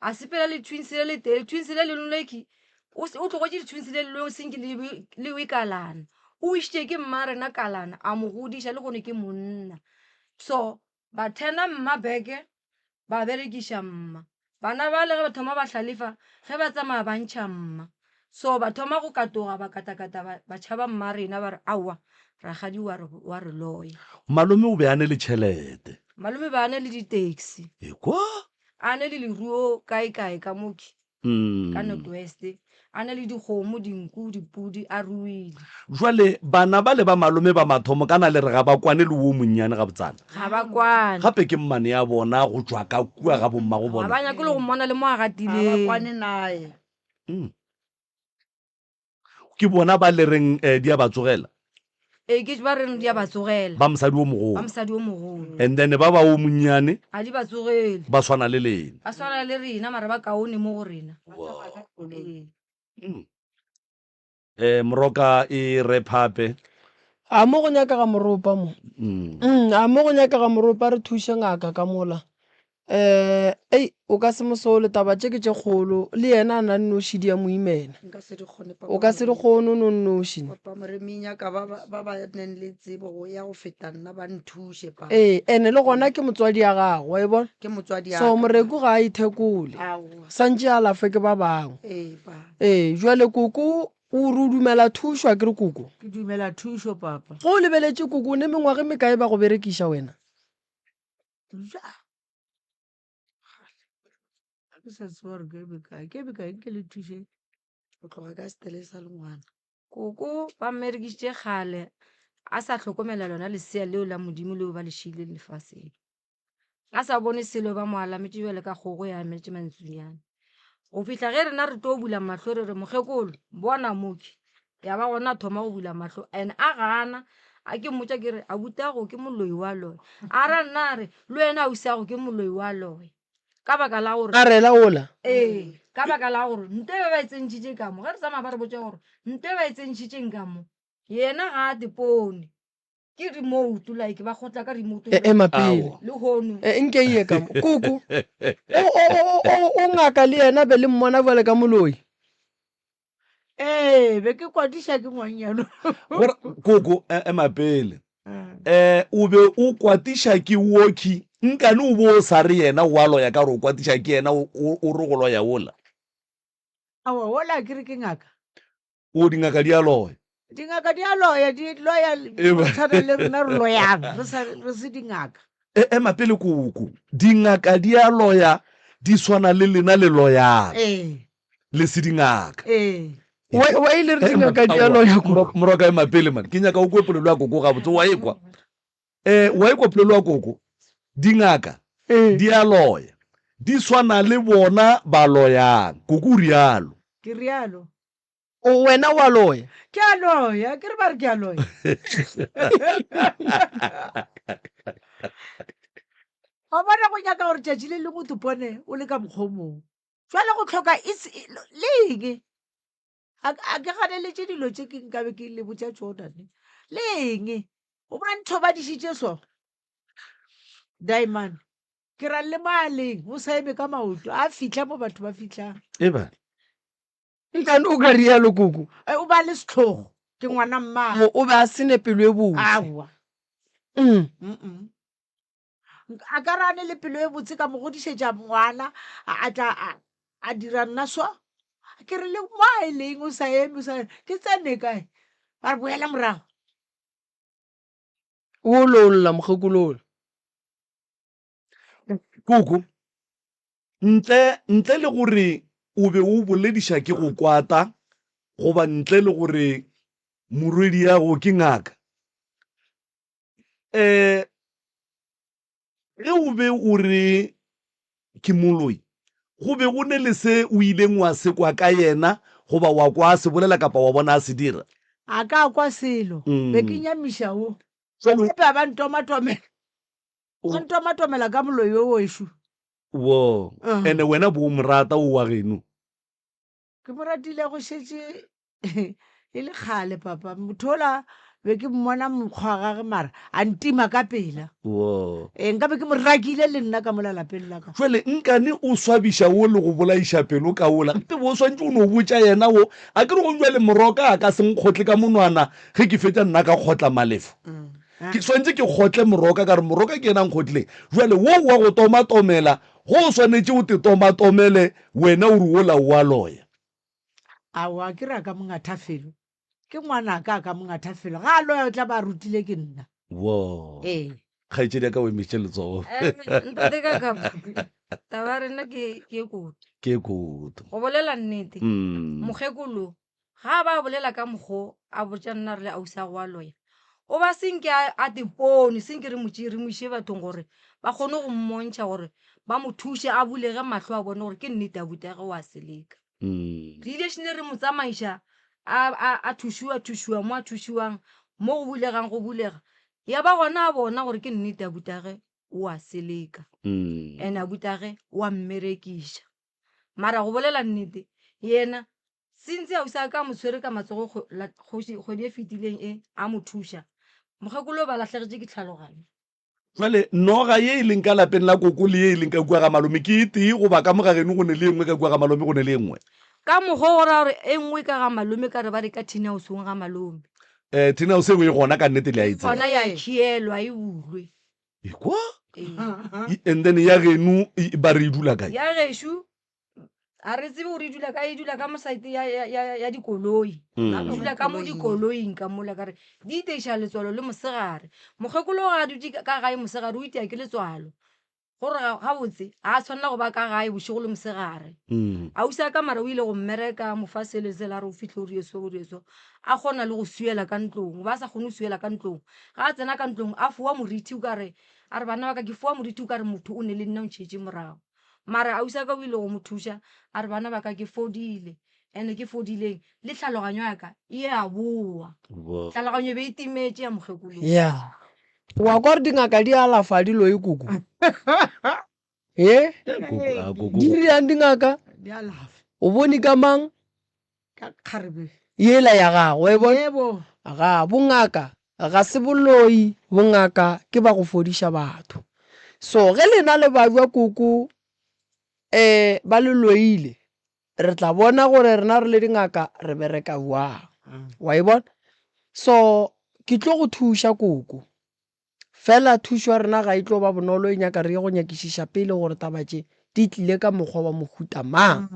a sepela le twins le tee twins le leleki o tlogotše di-twins le lelo senke le o ikalana o išitše ke mma rena kalana a mo godiša le gone ke monna so ba thena mma beke ba berekiša mma bana ba le ge ba thoma ba hlalefa ge ba tsamaya ba ntšha mma so ba thoma go katoga ba katakata ba tšhaba mma rena ba re aowa ragadi wa re loya malome o be a ne le tšhelete malome ba ane le di-taxi ekwa a ne le leruo kae ka moki ka northwest a ne le dikgomo dinku dipudi a ruile jwale bana ba le ba malome ba mathomo kana le re ga ba kwane le wo monnyane ga botsana ga ba kwane gape ke mmane ya bona go tšwa ka kua ga bomma go ga bona ba nyake le go mmona le mo a ba gatileng kwane nae ke bona ba le reng di a ba tsogela ke ba reng di a ba tsogela ba mosadi o ba mogolo mosadi o mogolo and then ba ba o monnyane a di ba tsogele ba swana le lena ba swana le rena mara ba kaone mo go rena moroka e re phape a mo go nyakega moropa mo a mo go nyakega moropa re thuše ngaka ka mola o ka se mosole taba tše ke tše kgolo le yena a na nnoši di ya mo imena nka se di kgone o ka se di kgone o no nnoši papa moreminya ka ba ba neng le tsebo go ya go feta nna ba nthuše pa ene le gona ke motswadi ya gago wa e bona ke motswadi so moreko ga a ithekole santše a lafe ke ba bangwe jwale koko o re o dumela thušwa ke re koko ke dumela thušo papa go o lebeletše koko ne mengwage mekae ba go berekiša wena Ja. Ha ke sa tseba gore ke be kae ke le thushe. go tloga ka setele sa le ngwana. koko ba mmerekisitse kgale a sa tlhokomela lona lesea leo la modimo leo ba le šiileng lefaseng a sa bone selo ba mo alametse jale ka kgogo ya ametse mantswenyana go fitlha ge rena re tlo bula mahlo re re mokgekolo bona moki ya ba gona thoma go bula mahlo and a gana a ke mmotsa ke re abutago ke moloi wa loe a ra nna re le wena a usago ke moloi wa loe ka baka la gore a rela ola ka baka la gore nte ba e tsentšhitše ka mo ge re tsamaya ba re botse gore nte ba e tsentšhitšeng ka mo yena ga a dipone ke remote like ba kgotla ka remote mapele le hono nke iye ka mo koko o ngaka le yena be le mmona jale ka moloi be ke kwadiša ke ngwanyano. koko emapele o be o kwatiša ke woki nkane o bo o sa re yena wa loya ka gore o kwatiša ke yena o re go loya ola Awa ola ke re ke ngaka. o dingaka di a loya Dingaka di a loya di loya tshwana le rena re loyang re se dingaka. emapele koko dingaka di a loya di swana le lena le loyang le se dingaka wa ile re dingaka di a loya ko moroka emapele man ke nyaka o kwe polelo ya koko ga botse wa ekwa wa ekwa polelo ya koko dingaka di a loya di swana le bona ba loyang koko o rialo Ke rialo. wena wa loya Ke a loya ke re ba re ke a loya. Ga bona go nyaka gore tšatši le le motho pone o le ka mokgomong jale go tlhoka leng a ke ganeletše dilo tše ke nkabe ke le botša Jordan leng o bona ntho ba dišitše so diamond ke ra le maleng o sa eme ka maoto a fitlha mo batho ba fitlhang eba nkane o ka rialo koko o ba le setlhogo ke ngwana mmago o be a sene pelo e botse awa a ka rane le pelo e botse ka mo godišetša ngwana a tla a dira nna swa ke re le mo e leng o sa eme o sa ke tsene kae ba re boela morago o lolola mokgekolola koko ntle le gore o be o bolediša ke go kwata goba ntle le gore morwedi yago ke ngaka ge o be o re ke moloi go be go ne le se o ileng wa se kwa ka yena goba wa kwa se bolela kapa wa bona a se dira a ka kwa selo be ke nyamiša o epe a ba ntomatomela ka moloi o wešo wo ande wena bo o morata o wa geno ke mo ratile go šetše e le kgale papa motho ola be ke mmona mokgwa wa gage mara a ntima ka pela wo nka be ke mo rakile le nna ka mola lapeng la ka jale nkane o swabiša o le go bolaiša pelo ka ola mpe bo o swantse o ne o botša yena o a ke re go jwa le moroka a ka seng kgotle ka monwana ge ke fetša nna ka kgotla malefo ke swantse ke kgotle moroka ka re moroka ke ena nkgotlileng jale wo wa go tomatomela go o swanetse o te tomatomele wena o re ola o a loya awa ke ra ka mongathafelo ke ngwana ka mongathafelo ga a loya o tla ba rutile ke nna wo kgaetšedi ya ka o emetše letsogo ntate ka kapa taba rena ke koto ke koto go bolela nnete mokgekolo ga ba bolela ka mokgo a botša nna re le ausa go a loya o ba senke a dipone senke re moše bathong gore ba kgone go mmontšha gore ba mo thuše a bulege mahlo a bone gore ke nnete a butage wa seleka re ile šene re mo tsamaiša a thušiwa mo a thušiwang mo go bulegang go bulega ya ba gona a bona gore ke nnete a butage wa seleka and a butage wa mmerekiša mara go bolela nnete yena sentse a usa ka motshwere ka matsogo kgwedi e fetileng a mo thuša mokgekolo ba latlhegetše ke tlhaloganyo jale noga ye e leng ka lapeng la koko le ye e leng ka kua ga malome ke tee goba ka mogageno go ne le engwe ka kua ga malome go ne le engwe ka mokgwa go raya gore e nngwe ka ga malome ka re ba re ka thina o song ga malome tina o sengwe e gona ka nnete le a itseng gona ya khielwa e ulwe ekwa and then ya genu ba re e dula kae ya gešo a re tsebe gore e dula ka mosaete ya dikoloi e dula ka mo dikoloing ka mola kare di iteiša letswalo le mosegare mokgekolo ga a dutse ka gae mosegare o itea ke letswalo gore ga botse a tshwanela go ba ka gae bošego le mosegare a usa ka mara o ile go mmereka mofaselesela a re o fitlhe o rieso a kgona le go suela ka ntlong ba sa kgone go suela ka ntlong ga a tsena ka ntlong a fowa moriti o kare a re bana ba ka ke fowa moriti o kare motho o ne le nna o ntšhetše morago mara a usa ka o ile go mo thuša a re bana ba ka ke fodile ande ke fodileng le tlhaloganyo yaka e a boa tlhaloganyo be e timetše ya mokgekolo ya wa kwa re dingaka di alafa dilo e kuku di riang dingaka di alafe o bone ka mang ka kgarebe yela ya gagwe bona yebo ga bongaka ga se boloi bongaka ke ba go fodiša batho so ge lena le bajwa kuku ba le loile re tla bona gore rena re le dingaka re bereka jwang wa e bona so ke tlo go thuša kuku fela thušo ya rena ga e tlo ba bonolo e nyaka re ye go nyakišiša pele gore tabatše di tlile ka mokgwa wa mohuta mang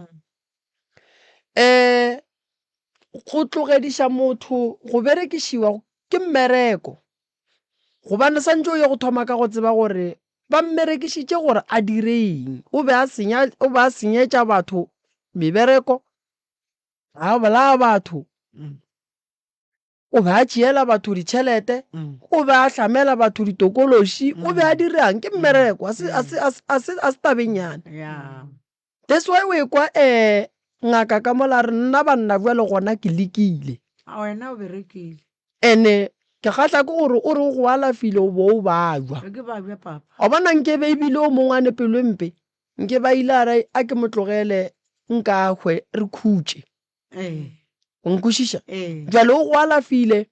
go tlogediša motho go berekišiwa ke mmereko gobane santse o ye go thoma ka go tseba gore ba mmerekišitše gore a direng o be a senyetša batho mebereko a bolaya batho o be a tšeela batho ditšhelete o be a hlamela batho ditokološi o be a dirang ke mmereko a se tabenyane that's why o ekwa ngaka ka mola re nna banna bjale gona ke lekile a wena o berekile ene ke kgatla ke gore o re go alafile o bo o bajwa ke ba bja papa o bona nke be ebile o mongwane pelo mpe nke ba ile a ke motlogele nka hwe re khutše o nkwešiša jale o go alafile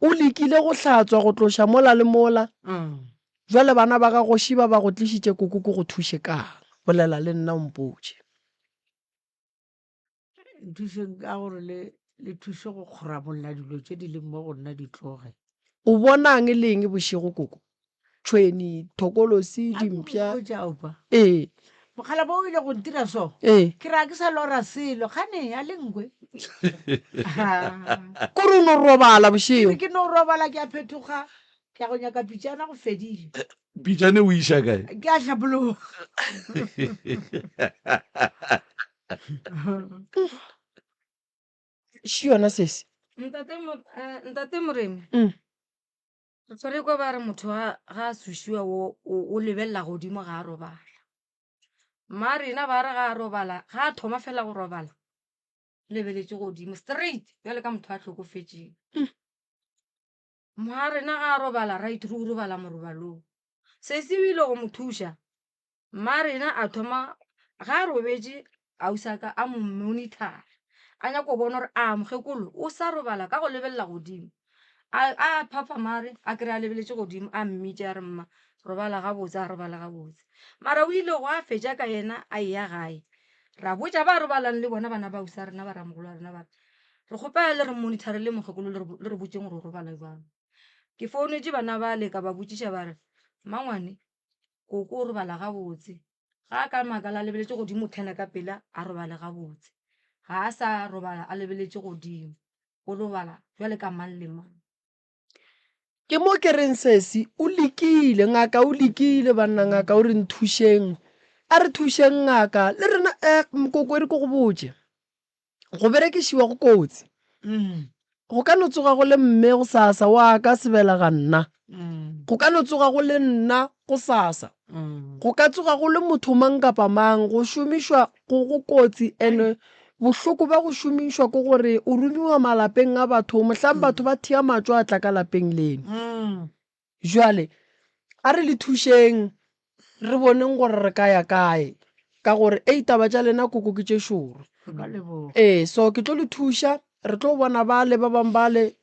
o lekile go hlatswa go tloša mola le mola jale bana ba ga go šiba ba go tlišitše koko ko go thuše kang bolela le nna ompotše thušeng ka gore le thuše go kgorabolla dilo tše di leng mo go nna di tloge o bonang e leng bošego koko tšhweni thokolosi dimpša mogala ba o ile go ntira so ke ra ke sa lora selo gane a le nkwe kore o no robala bošego ke no robala ke a phethoga ke a go nyaka pitšana go fedile pitšane o iša kae ke a tlhapologa še yona sese ntate moremi re tshware kwa ba re motho ga a sušiwa o lebelela godimo ga a robala mma rena ba re ga a robala ga a thoma fela go robala lebeletše godimo straight bjale ka motho a tlhokofetšeng mma rena ga a robala right re o robala morobalong se se bile go mo thuša mma rena a thoma ga a robetše ausaka a mo monitara a nyako bona gore a mokgekolo o sa robala ka go lebelela godimo a phapha mare a kry a lebeletše godimo a mmitše a re mma robala gabotse a robala gabotse mara o ile go a fetša ka yena a eya gae ra botša ba robalang le bona bana ba usa rena ba ramogolo a rena ba re kgopela le re monitare le mokgekolo le re botseng gore o robala jwang ke founetše bana ba leka ba botšiša ba re mmangwane koko o robala gabotse ga a ka makala a lebeletše godimo thena ka pela a robale gabotse ga a sa robala a lebeletše godimo o robala jwale ka mang le mang ke mo ke reng sesi o lekile ngaka o lekile banna ngaka o re nthušeng a re thušeng ngaka le rena mokoko e re ko go botse go berekišiwa go kotsi go ka no tsoga go le mme go sasa wa ka sebela ga nna go ka no tsoga go le nna go sasa go ka tsoga go le motho mang kapa mang go šomišwa go kotsi ene bohloko ba go šomišwa ke gore o rumiwa malapeng a batho mohlang batho ba thea matso a tla ka lapeng leno jwale a re le thušeng re boneng gore re kaya kae ka gore taba tša lena koko ke tše šoro so ke tlo le thuša re tlo bona bale ba bang bale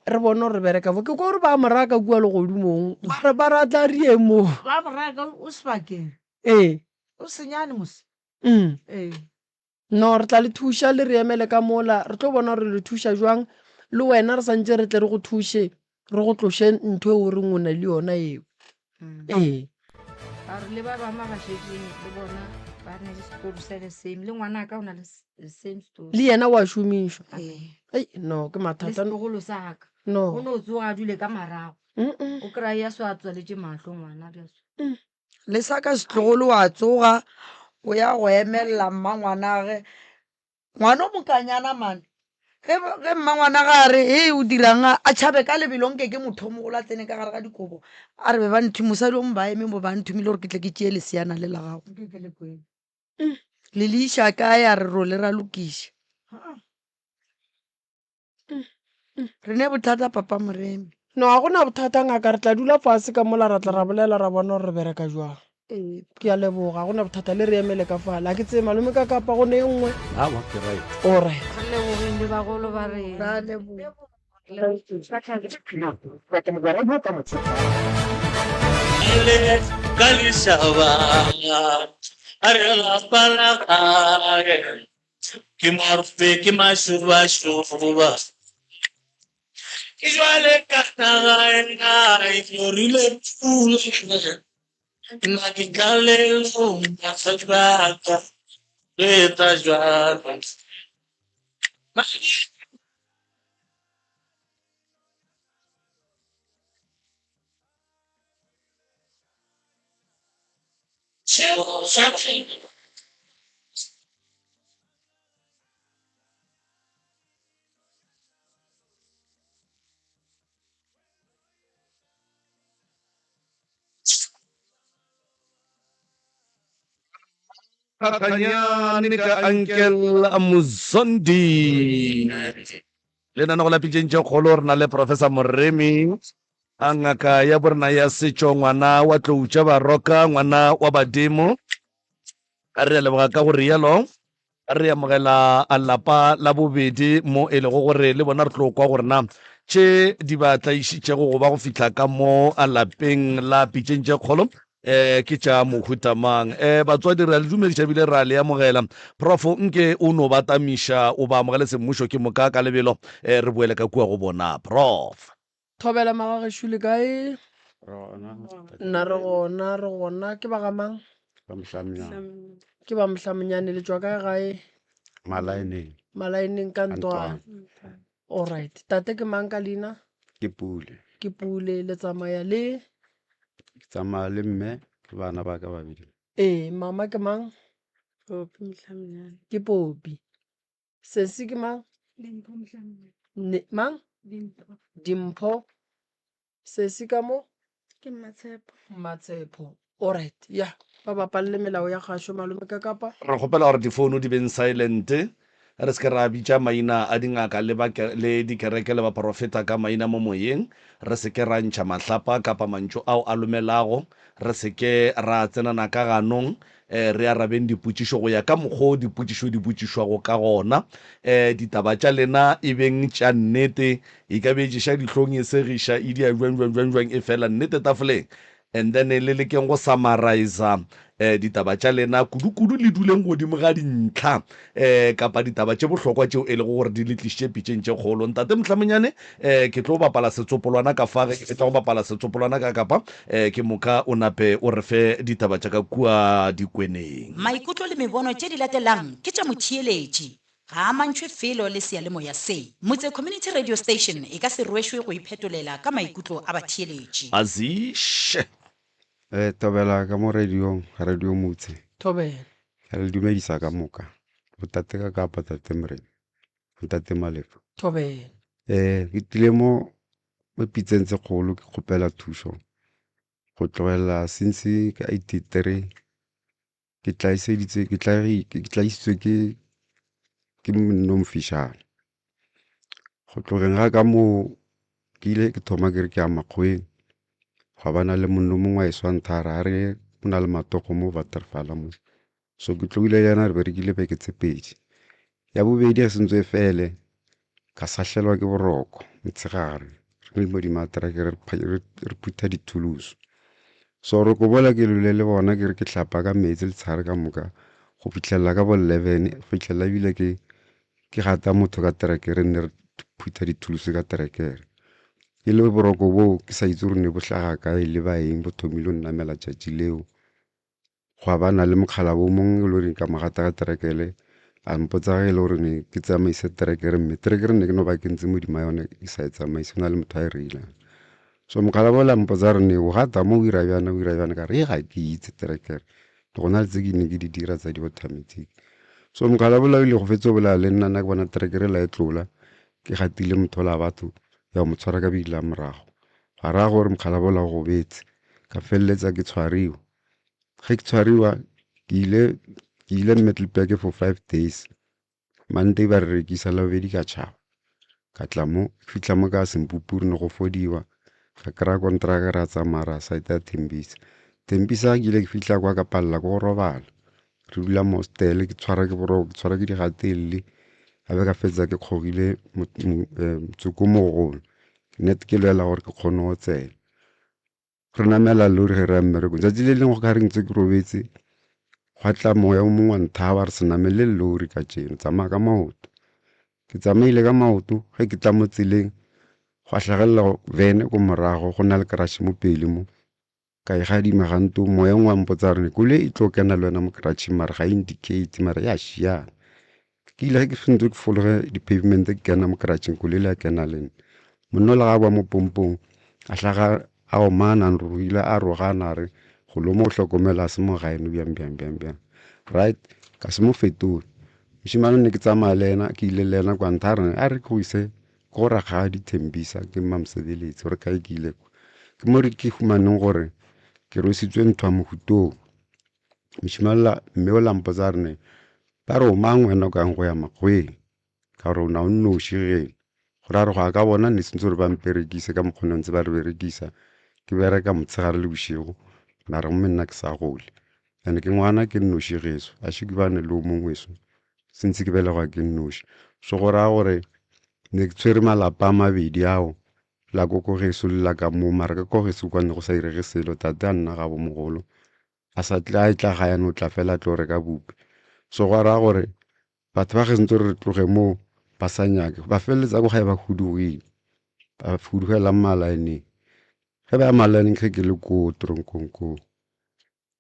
re bone re bereka ke gore ba moraka kua le godimong ba ratla riemo ba moraka o sebakeng o senyane mos no re tla le thuša le re emele ka mola re tlo bona gore le thuša jwang le wena re santse re tle re go thuše re go tloše ntho e o reng o na le yona eo a re le ba bama ba šetseng le bona ba ne le sekolo sa le same le ngwana ka o na le same story le yena wa šomišwa no ke le mathata sepogolo sa ka no o ne o tsoga a dule ka marago o kry-a so a tswaletše mahlo ngwana le sa ka setlogolo wa tsoga o ya go emelela mmangwanage ngwana o mokanyana mane ge mmangwana ga a re e o dirang a tšhabe ka lebelong ke motho o mogolo a tsene ka gare ga dikobo a re be ba mosadi o mo ba eme mo ba nthomile gore ke tle ke tšee leseana le la gago le leiša kae a re ro le ra lokiša re ne bothata papa Moremi no ga gona bothata ngaka re tla dula fase ka mola ra tla ra bolela ra bona gore re bereka jwang ke a leboga ga gona bothata le re emele ka fala a ke tseye malome ka kapa gone e nngwe ore Re lebogile bagolo ba re. ra leboga Ke morfe ke mashuba ke jwale ka nagaena e florile pula nna ke kalelo masabaka eta jwalo Kakanyane ka Uncle Muzondi lenaneo la pitšentše kgolo re na le Professor Moremi a ngaka ya borena ya setšo ngwana wa tloutša baroka ngwana wa badimo a re a leboga ka gore yalo a re amogela a lapa la bobedi mo e lego gore le bona re tlo kwa gore na tše di ba tlaišitšego go ba go fitlha ka mo a lapeng la pitšentše kgolo ke tša mohutamang batswadi re a le dumediša bile re a le amogela profo nke o no batamiša o ba amogele semmušo ke moka ka lebelo re boele ka kua go bona prof thobela magagešo le kae nna re gona ke bagamang ke ba mohlamenyane le tswa kae gae malaeneng ka ntwana alright tate ke mang ka leina ke Pule le tsamaya le ke tsamaya le mme ke bana ba ka babedi mama ke mang ke Popi sesi ke mang mang Dimpho sesi ka mo ke Matshepo alright ya ba bapalle melao ya kgašo malome ka kapa re kgopela gore difounu di beng silent re se ke ra bitša maina a dingaka le dikereke le baprofeta ka maina mo moyeng re se ke ra ntšha mahlapa kapa mantšo ao a lomelago re se ke ra tsenana ka ganong re arabeng dipotšišo go ya ka mokgwa dipotšišo di botšišwago ka gona ditaba tša lena e beng tša nnete e ka beešiša dihlong e segiša e dia jwang e fela nnete tafoleng and then le lekeng go summariza ditaba tša lena kudu le duleng godimo ga dintlha kapa ditaba tše bohlokwa tšeo e le gore di le tlišitše pitšeng tše kgolo ntate mohlamenyane ke tlo bapala setsopolwana ka fage ke tla go bapala setsopolwana ka kapa ke moka o nape o re fe ditaba tša ka kua dikweneng maikutlo le mebono tše di latelang ke tša motheeletši ga a mantšhwe felo le sealemoya se motse community radio station e ka se rwešwe go iphetolela ka maikutlo a batheeletši aziše tobela ka mo radio motse thobela ke le dumedisa ka moka botate ka kapa tate Moremi botate Malefo thobela ke tile mo pitseng tse kgolo ke kgopela thušo go tlogela since ka 83 ke tlaisitswe ke Nomfishane go tlogeng ga ka mo ke ile ke thoma ke re ke a makgweng ga bana le monno mongwe e Swanthara a re o na le matoko mo Waterfall mo so ke tlogile yana re berekile beke tse pedi ya bobedi a sentse fele ka sahlelwa ke boroko motshegare re le mo dimaterake re phutha dithuluso so re ko bola ke lule le bona ke re ke hlapa ka metsi le tshare ka moka go fitlhella ka bo 11 fitlhella bile ke gata motho ka terekere ne re phutha dithuluso ka terekere ke le boroko bo ke sa itse gore ne bo hlaga kae le baeng bo thomile o nnamela tšatši leo go bana le mokgala bo mongwe le gore ka magata ka terekele a mpotsa ge e le gore ne ke tsamaise terekere mme terekere ne ke no ba ke ntse mo dima yone e sa e tsamaise o na le motho a e reilang so mokgalabola mpotsa re ne o gata mo o ira bjana ka re ga ke itse terekere le gona le tse ke ne ke di dira tsa di-automatic so mokgalabola o ile go fetse o bolela le nna ke bona terekere la e tlola ke gatile mothola batho ya mo tshwara ka bila morago ga raya gore mokgalabola go betse ka feleletsa ke tshwariwa ge ke tshwariwa ke ile Middelburg for 5 days Monday ba re rekisa labobedi ka tšhaba ka tla mo fitlha mo ka Sempupuri ne go fodiwa ka kry-a kontraka ra tsamaya site ya Tembisa ke ile ke fitlha kwa ka palela ko go robala re dula mo hostel ke tshwara ke boroko ke tshwara ke digatelele a be ka fetsa ke kgogile motsoko mogolo net ke lwela gore ke kgone go tsela re namela lori ge re ya mmerekong tsatsi le leng go ka re ntse ke robetse gwa tla moya o mongwe wa nthaba re se namele lori ka tšeno tsamaya ka maoto ke tsamaile ka maoto ge ke tla mo tseleng go tlhagelela vene ko morago go na le crash mo pele mo ka e gadima ganto moya ngwe mpotsa rene kole e tlo kena le wena mo crashing mare ga indicate mare ya šiana ke ile ge ke fentse ke fologe di-pavement ke kena mo crashing kole le ya kena le nna monno le ga boa mo pompong a tlhaga a omana nroile a rogana re go lo mo hlokomela se mo gaeno bjang right ka se mo fetole moshimane ne ke tsamaya le ena ke ile le ena kwa ntha rene a re ke go ise go ragadi Tembisa ke Mamsebeletsi gore kae ke ile ke mo re ke humaneng gore ke rositswe ntho a mohutong moshimane mme o lampotsa rene ba re o mang wena ka go ya magweng ka gore o na o nnoši gene gore a re go a ka bona ne sentse gore ba mperekise ka mokgone ntse ba re berekisa ke bereka motshegare le bošego mare mo nna ke sa gole ande ke ngwana ke nnoši geso a se ke bane le o mongweso sentse ke belegwa ke nnoši so go raya gore ne ke tshwere malapa a mabedi ao la koko geso le la ka mo mare ka ko geso kwa ne go sa irege selo tate a nna ga bo mogolo a sa tla a tla ga ya no tla fela tlo re ka bupi so go raya gore batho ba ge sentse re tloge mo ba sa nyake ba feleletsa go ga ba hudugile ba fudugela mmalaeneng ge ba ya malaeneng ge ke le ko toronkong ko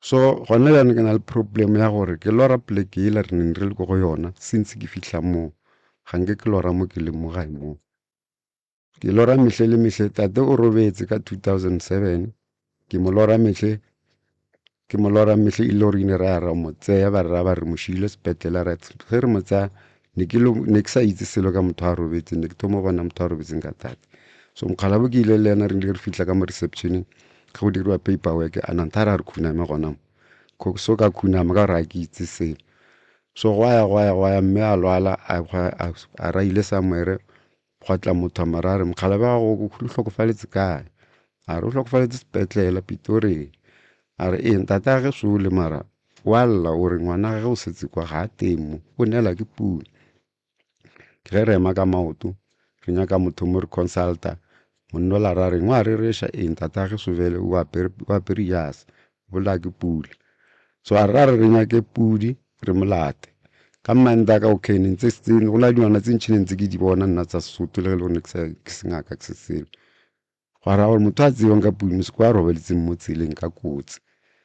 so gona bjane ke na le problem ya gore ke lora poleke ele re neng re le ko go yona since ke fitlha moo ga nke ke lora mo ke leng mo gae moo ke lora mehle le mehle tate o robetse ka 2007 ke mo lora mehle e le gore ine ra mo tseya ba re mošile sepetlele ra ge re mo tsaya ne ke sa itse selo ka motho a robetse ne ke thomo bona motho a robetseng ka tate so mokgalabo ke ile le ena re ile re fitlha ka mo receptioneng ge go diriwa paperwork a nanta ra re khuname gona mo so ka khunama ka gore a ke itse selo so go ya mme a lwala a raile somewhere gwa tla motho a mara a re mokgalabe ga go hlokofaletse kae a re o hlokofaletse sepetlele Pitori a re ntate a ge sole mara wa lla o re ngwana ge o setse kwa ga a temo o neela ke pula ke ge re ema ka maoto re nyaka motho mo re consulta monno la ra reng wa re reša ntate a ge sovele o apere yas bola ke pula so a re nyake pudi re molate ka mmanda ka okay ntse setseng go la diwana tse ntšhine ntse ke di bona nna tsa Sesotho le ge le gore ke sengaka ke se selo go ra gore motho a tsewang ka pudi mo se kwa robeletseng mo tseleng ka kotsi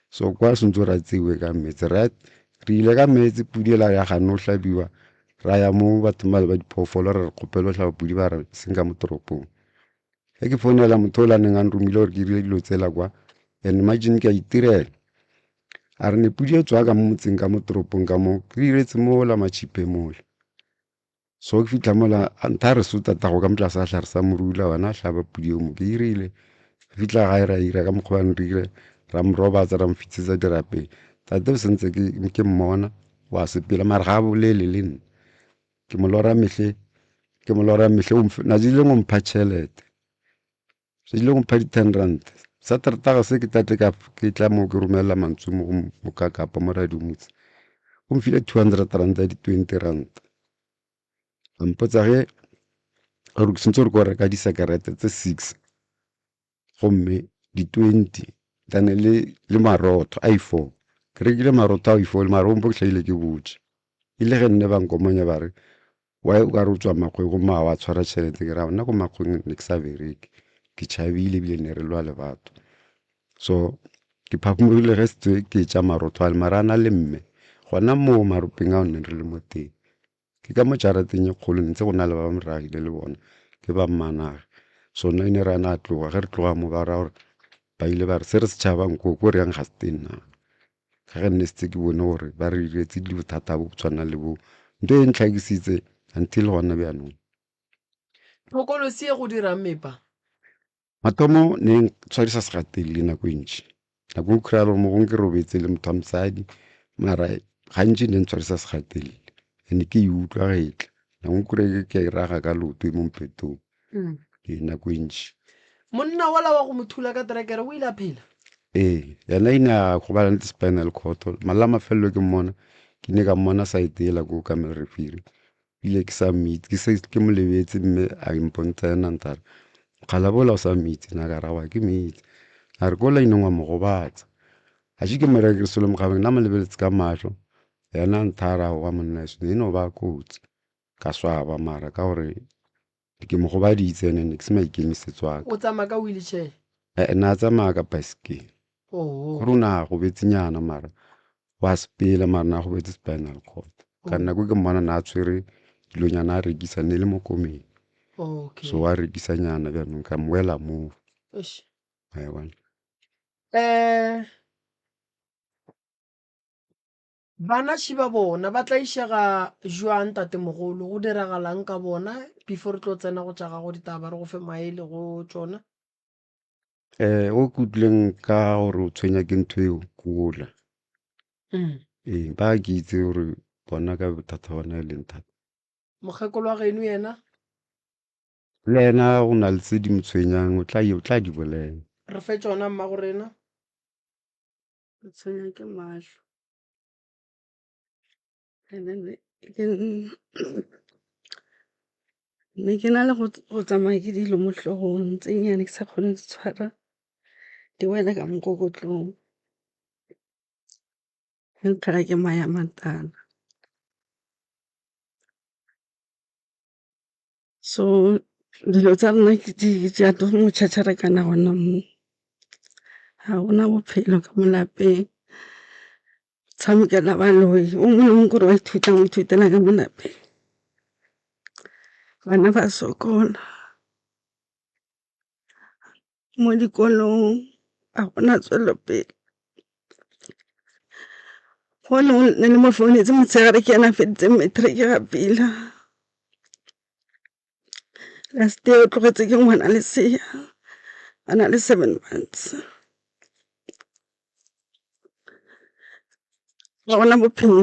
so kwa sentse ra tseiwe ka metsi right re ile ka metsi pudi ela ya gane o hlabiwa ra ya mo batho ba diphoofolo re kgopela o tlhaba pudi ba re seng ka mo toropong ge ke founela motho o la neng a nromile gore ke rile dilo tsela kwa and imagine ke a itirela a re ne pudi e tswa ka mo motseng ka mo toropong ka mo ke diretse mo la matšhipe mole so ke fitlha mola ntha re so tatago ka motlasa a tla re sa morula wana a hlaba pudi o mo ke irile fitlha gae ra ira ka mokgwa re ire ra mrobatsa ra mfitsetsa dirapeng tate o sentse ke mmona wa sepela mare ga a bolele le nna ke mo lora mehle na di le ngo mpha tšhelete se ile go mpha di-10 rand satertaga se ke tate ke tla mo ke romela mantswe mo ka kapa mo radio motse o mfile 200 rand ya di 20 rand a mpotsa ge gore ke sentse gore ko reka disekerete tse 6 gomme di 20 tane le marotho a i4 ke rekile marotho a i4 le marompo ke tlhaile ke botse ile ge nne ba nkomanya ba re wa o ka re o tswa makgweng go maa wa tshwara tšhelete ke ra nna ko makgweng ne ke sa bereke ke tšhabile ebile ne re lwa le batho so ke phaphomorile ge setse ke tša marotho a le marana le mme gona mo maropeng ao ne re le mo teng ke ka mo jarateng e kgolo ntse go na le ba moragile le bona ke ba mmanage sona e ne re ana a tloga ge re tloga mo ba ra gore ba ile ba re se re setšhabang koko re yang ga setena ga ge nne setse ke bone gore ba re diretse di bothata bo tshwana le bo nto e ntlhakisitse until gona bjanong thokolosi e go dirang mepa mathomo ne tshwarisa se gatelele nako e ntšhi nako o kry-a gore mo gong ke robetse le motho wa mosadi mara gantši ne ntshwarisa se gatelele ande ke e utlwa ga etla nako kry ke e raga ka loto mo mpetong nako e ntšhi monna wala wa go mo thula ka terekere o ile a phela yena ine a go bala le spinal cord mala mafelelo ke mmona ke ne ka mmona site ela ko ka merefiri ile ke sa meetse ke mo lebetse mme a impontsha yena ntare kgala bola o sa meetse na ka rawa ke meetse a re ko laineng wa mo gobatsa a ke mereke ke solo mogabeng nna mo lebeletse ka mahlo yena nthara wa monna eso ne no ba kotsi ka swaba mara ka gore ke mo gobaditse ene ne ke se maikemisetso a ka o tsamaya ka wheelchair na tsamaya ka baesekele gore o na go betsinyana mara wa sepela mara na go betse spinal cord ka nna ko ke mmona na a tshwere dilonyana a rekisa ne le mo komeng so wa rekisanyana bjanong ka moela moo bana šiba bona ba tla išega jwang tatemogolo go diragalang ka bona before re tlo tsena go tša gago ditaba re go fe maele go tsona o ke utlwileng ka gore o tshwenya ke ntho eo kola ba ke itse gore bona ka bothata bona e leng thata mokgekolo wa geno yena le ena go na le tse di mo tshwenyang o tla di bolela re fe tsona mma go rena o tshwenya ke mahlo ne ke na le go tsamaya ke dilo mo tlhogong tse nnyane ke sa kgone go tshwara di wela ka mokokotlong e nkgara ke maya matala so dilo tsa rona ke di ato mo tšhatšharekana gona mo ga gona bophelo ka mo lapeng tshamekela baloi o mongwe le mongwe kore wa ithutang o ithutela ka mo lapeng bana ba sokola mo dikolong a gona tswelopele gone ne le mo founetse motshegare ke yana feditse matric ga pila last day o tlogetse ke ngwana lesea a na le 7 months ga gona bophelo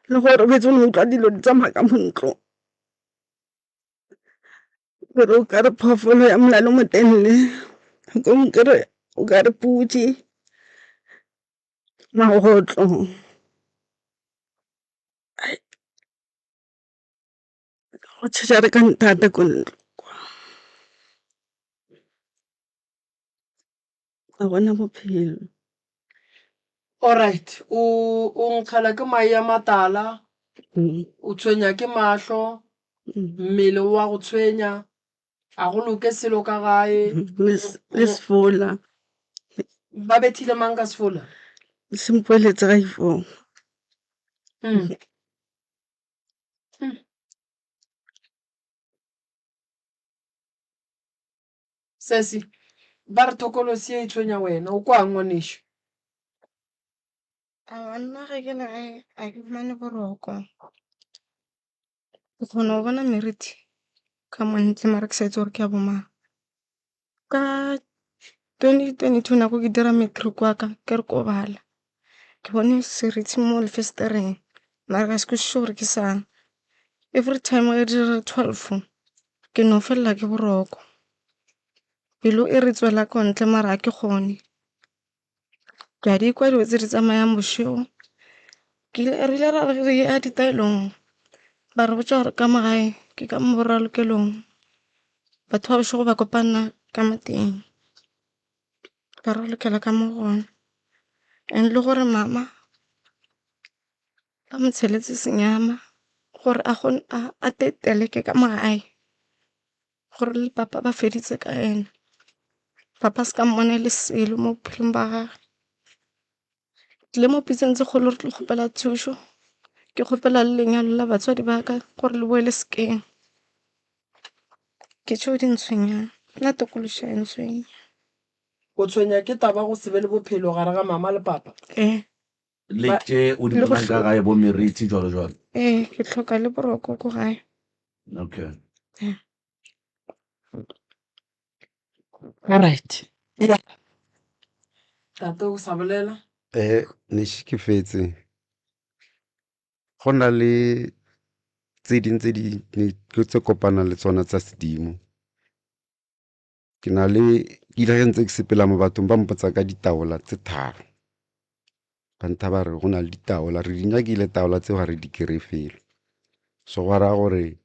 le gore o betse o ne utlwa dilo di tsamaya ka mo ntlong pero o ka re phoofolo ya molalo mo telele ko nkere o ka re pudi magotlo go tšhatšare ka nthata ko ntlo ga gona bophelo alright o nkgela ke mae a matala o tshwenya ke mahlo mmele wa go tshwenya a go loke selo ka gae le sefola ba bethile mang ka sefola sempoeletse ga ifong sesi ba re thokolosi e tshwenya wena o kwa ngwanesho nna ge ke le gae a ke fumane boroko ke kgona go bona meriti ka montle mara ke sa itse gore ke a bomang ka 2022 nako ke dira matric wa ka ke re ko bala ke bone seriti mo lefestereng mara ka se kwešiše gore ke sang every time ge dira 12 ke no felela ke boroko pelo e re tswela ko ntle mara a ke kgone ke a di kwa dilo tse di tsamayang bošego re ile ra re ya ditaelong ba re botša gore ka magae ke ka mo boralokelong batho ba bošego ba kopana ka mateng ba ralokela ka mo gona and le gore mama ba mo tsheletse senyama gore a teteleke ka magae gore le papa ba feditse ka ena papa se ka mmone le selo mo bophelong ba gage le mo pitseng tse kgolo re tlo kgopela thušo ke kgopela le lenyalo la batswadi ba ka gore le boele sekeng ke tšeo di ntshwenyang nna tokološa e ntshwenya. o tshwenya ke taba go se be le bophelo gare ga mama le papa. le tše o di bonang ka gae bo meriti jalo jalo. Ke tlhoka le boroko ko gae. Okay. Alright. Tate o sa bolela. Nešo ke fetse go na le tse dingwe tse kopana le tsona tsa sedimo. Ke na le ke ile ge ntse ke sepela mo bathong ba mpotsa ka ditaola tse tharo ba ntha ba re go na le ditaola re di nyakile taola tseo ga re di kry felo. So go raya gore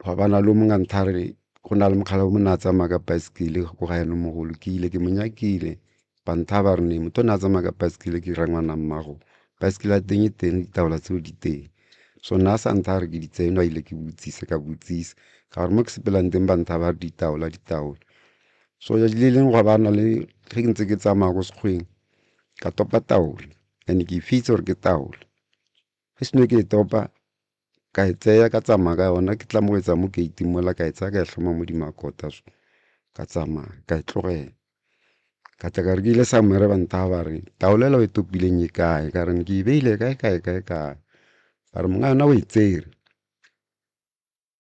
ga bana le mongwe ntha re go na le mokgala o mone a tsamaya ka baesekele go ga ene mogolo ke ile ke mo nyakile ba ntha ba re ne motho o ne a tsamaya ka baesekele ke ra ngwana mmago baesekele a teng e teng ditaola tseo di teng. So nna sa ntha re ke di tseno a ile ke botsise ka botsise ka gore mo ke sepelang teng ba ntha ba re ditaola. So ya le leng go bana le ge ke ntse ke tsamaya go sekgweng ka topa taola and ke fitse gore ke taola ge seno ke e topa ka e tseya ka tsamaya ka yona ke tla mo etsa mo ke itimola ka e tsaya ka e tlhoma mo dimakota so ka tsamaya ka e tlogela ka tla ka re ke ile sa mmere ba ntha ba re taolela o e topileng e kae ka re ke e beile kae ba re monga yona o e tsere.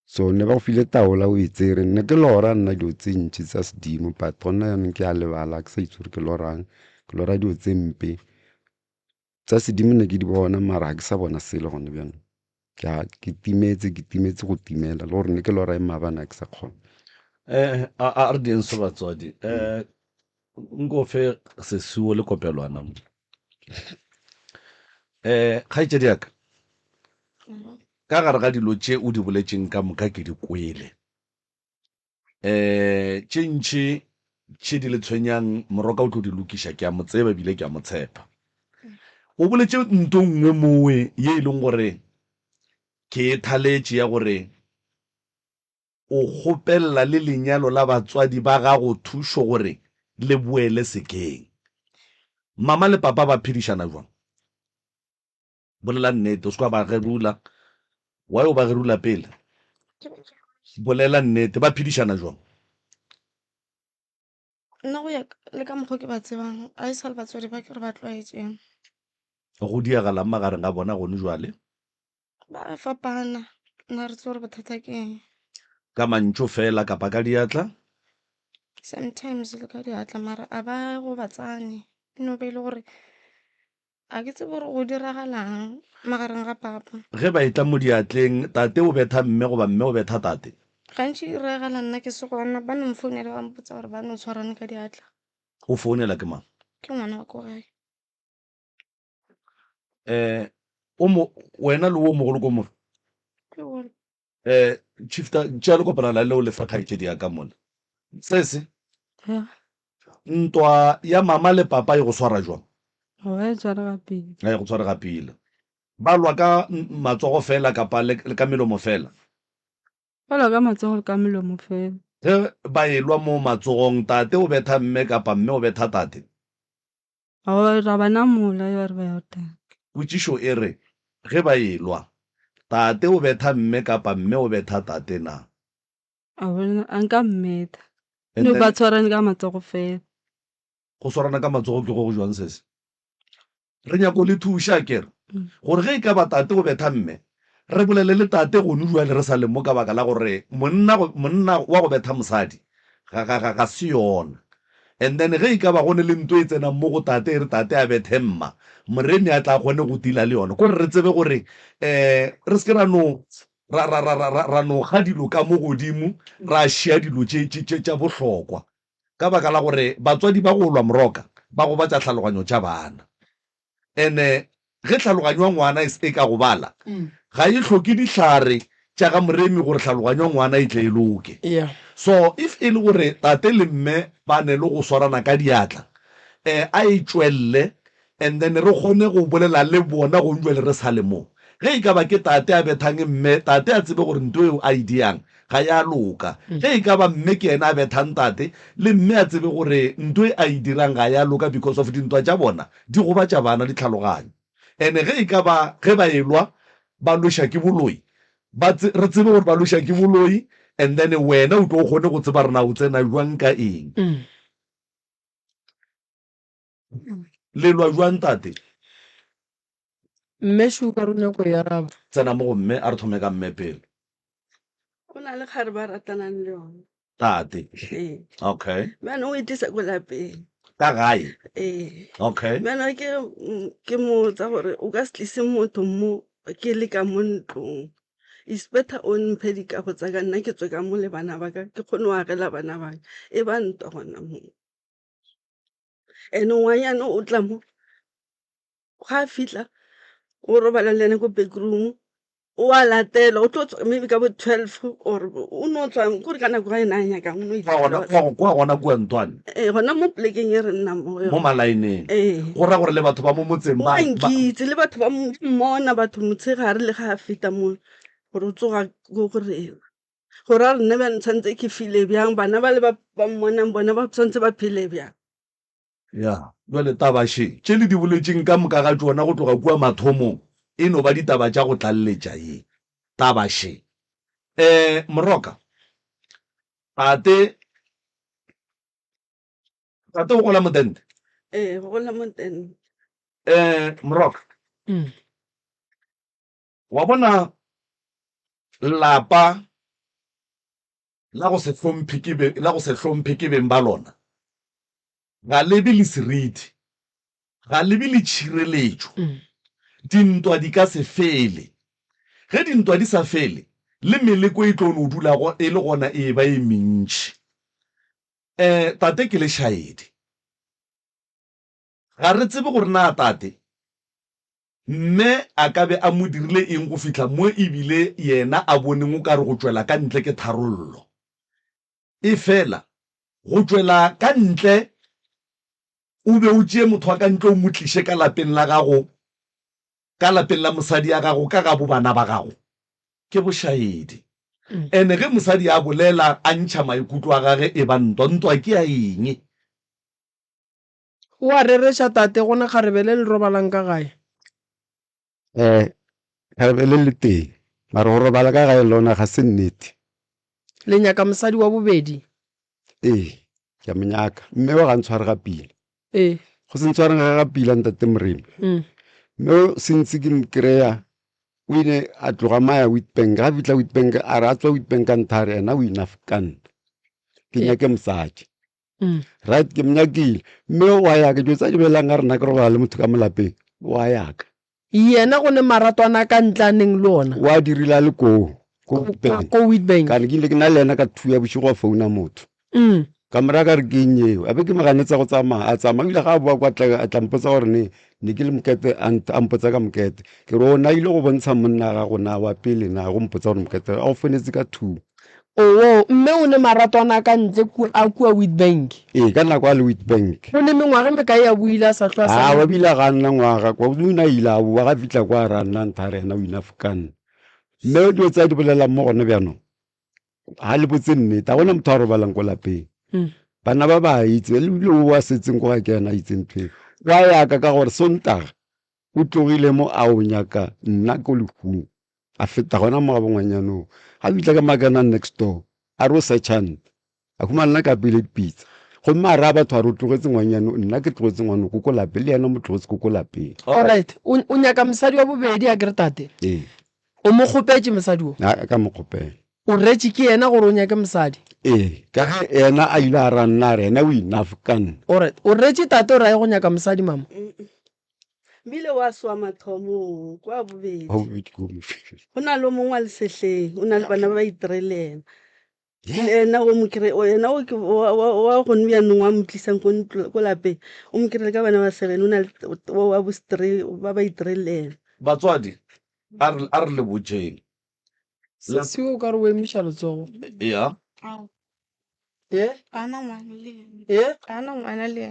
So ne ba go file taola o e tsere nne ke lora nna dio tse ntši tsa sedimo but gona yanong ke a lebala ke sa itse gore ke lorang ke lora dio tse mpe tsa sedimo ne ke di bona mara ga ke sa bona selo gone bjano ke timetse go timela le gore ne ke lora e maabane ga ke sa kgona. A re dienso batswadi nko fe sesuo le kopelwana mo kgaitsedi yaka ka gare ga dilo tše o di boletseng ka moka ke di kwele tše ntšhi tše di le tshwenyang moroka o tlo di lokiša ke a mo tseba bile ke a mo tshepa o boletse nto nngwe mowe ye e leng gore ke e thaletše ya gore o kgopelela le lenyalo la batswadi ba gago thušo gore le boele sekeng. Mama le papa ba phedišana jwang? Bolela nnete o se ka ba gerula wa yo ba gerula pele bolela nnete ba phedišana jwang? Nna go ya le ka mokgwa ke ba tsebang a e sa le batswadi ba ke re ba tlwaetseng go diagalang magareng ga bona gone jwale ba fapana. Nna re tse gore bothata ke eng ka mantšho fela kapa ka diatla? sometimes le ka diatla mara a ba go batsane no be e le gore a ke tsebe gore go diragalang magareng ga papa. Ge ba etla mo diatleng tate o betha mme goba mme o betha tate? Gantši e regala nna ke se gona ba no mfounela ba mpotsa gore ba no tshwarane ka diatla. O founela ke mang? Ke ngwana wa ko gae. Wena le o mogolo ko more Ke gore chiefta tšea le kopana la leo le fa kgaitsedi ya ka mona sese ntwa ya mama le papa e go swara jwang? Ga e tshware ga pele. Ga e go tshware ga pele. Ba lwa ka matsogo fela kapa le ka melomo fela? Ba lwa ka matsogo le ka melomo fela. Ge ba e lwa mo matsogong tate o betha mme kapa mme o betha tate? Ra ba namola yo re ba ya teng. Kwešišo e re ge ba e lwa tate o betha mme kapa mme o betha tate na? A nka mmetha no ba tshwarane ka matsogo fela. Go swarana ka matsogo ke go jwang sese? Re nyako le thuša kere gore ge e ka ba tate o betha mme re bolele le tate go no jwale re sa le mo ka baka la gore monna wa go betha mosadi ga se yona. And then ge e ka ba gone le nto e tsenang mo go tate e re tate a bethe mma moremi a tla kgone go tila le yona kore re tsebe gore re seke ra no ga dilo ka mo godimo ra šia dilo tša bohlokwa ka baka la gore batswadi ba go lwa moroka ba go batša tlhaloganyo tša bana ene ge tlhaloganyo ya ngwana e ka go bala ga e hloke dihlare tša ga moremi gore tlhaloganyo ya ngwana e tle e loke. So if e le gore tate le mme ba ne le go swarana ka diatla a e tšwelele and then re kgone go bolela le bona go njwele re sa le mo ge e ka ba ke tate a bethang mme tate a tsebe gore nto eo a e diang ga ya loka. Ge e ka ba mme ke ena a bethang tate le mme a tsebe gore nto e a e dirang ga ya loka because of dintwa tša bona di gobatša bana ditlhaloganyo. And ge e ka ba ge ba elwa ba loša ke boloi re tsebe gore ba loša ke boloi and then wena o tlo o kgone go tseba rena o tsena jwang ka eng le lwa jwang tate mme suka rona ko ya raba tsena mo go mme a re thome ka mme pele go na le kgare ba ratanang le yone tate ee okay bana o etisa ko lapeng ka gae ee okay bana ke mo tsa gore o ka se tlise motho mo ke le ka mo ntlong is better o mphe dikago tsa ka nna ke tswe ka mo le bana ba ka ke kgone go agela bana ba ka e ba ntwa gona mo and ngwanyana o tla mo ga a fitlha o robala le ene ko backroom o a latela o tlo tswa maybe ka bo 12 or o no tswa gore ka nako ga e na nyakang o no kwa gona kua ntwane gona mo plekeng e re nna mo mo malaeneng go ra gore le batho ba mo motseng ba nkitse le batho ba mmona batho motshegare le ga a feta mo gore o tsoga ko gore gore a re nne ba ntshwantse ke file bjang bana ba le ba mmonang bona ba tshwantse ba phele bjang ya jwale tabashe tše le di boletseng ka moka ga tsona go tloga kua mathomong e no ba ditaba tša go tlalletša ye tabashe moroka tate o gola motente go gola motente moroka wa bona lapa la go se hlomphe ke beng ba lona ga lebe le seriti ga lebe le tšhireletšo dintwa di ka se fele ge dintwa di sa fele le meleko e tlo no dulago e le gona e ba e mentši tate ke le shaedi ga re tsebe gore na tate mme a ka be a mo dirile eng go fitlha mo ebile yena a boneng o ka re go tšwela ka ntle ke tharollo e fela go tšwela ka ntle o be o tšee motho wa ka ntle o mo tliše ka lapeng la gago ka lapeng la mosadi ya gago ka ga bo bana ba gago ke bošaedi ene ge mosadi a bolela a ntšha maikutlo a gage e ba ntwa ke a eng o a rereša tate gona kgarebe le le robalang ka gae kgarebe le le teng mare go robala ka gae lona ga se nnete le nyaka mosadi wa bobedi ke a monyaka mme o ga ntshware ga pila go se ntshwareng ga pila ntate moremi mme sentse ke mokry-a o ine a tloga maya Witbank ga fitlha Witbank a re a tswa Witbank ka nthare ena o inafkan ke nyake mosadi right ke monyakile mme wa yaka dio tsa ke belang ga rena ke robala le motho ka molapeng wa yaka yena go ne maratwana ka ntlaneng le ona wa dirila le ko Witbank ka ne ke ile ke na le ena ka thuya bosigo a founa motho ka mora ka re ke nyeo a be ke maganetsa go tsamaya a tsamaya ile ga a boa kwa a tlampotsa gore ne ke le mokete a mpotsa ka mokete ke re o na ile go bontsha monna ga go na wa pele na go mpotsa gore mokete a o fonetse ka two mme o ne maratwana ka ntle a kua Witbank ka nako a le Witbank o ne mengwaga me ka ya buile a sa tlwa sa wa bila ga nna ngwaga kwa o na ile a bua ga fitla kwa ra nna nthare ena o inafkan mme o dio tsa di bolela mo gone bjano ha le botse nnete a gona motho a robalang ko lapeng bana ba ba itse le bile o wa setseng go ga ke yana itseng phe wa yaka ka gore Sontaga o tlogile mo a o nyaka nna ko lekung a feta gona mo ga bongwanyanong ga bitla ka makana next door a re o searchant a khuma nna ka pele dipitsa gomme a ra batho a re o tlogetse ngwanyano nna ke tlogetse ngwano ko lapeng le yena mo tlogetse ko lapeng alright o nyaka mosadi wa bobedi a kere tate o mo kgopetse mosadi o ka mo kgopela o retse ke yena gore o nyake mosadi ka ge yena a ile a ra nna re yena o inafkan alright o retse tate o rae go nyaka mosadi mama bile wa swa mathomo kwa bobedi go na le mongwe a lesetlheng o na le bana ba itirelena ena o wa go nne yanong wa mo tlisang ko lapeng o mo kirele ka bana ba 7 o na le wa bo 3 ba ba itirelena batswadi a re le botseng se o ka re o emiša letsogo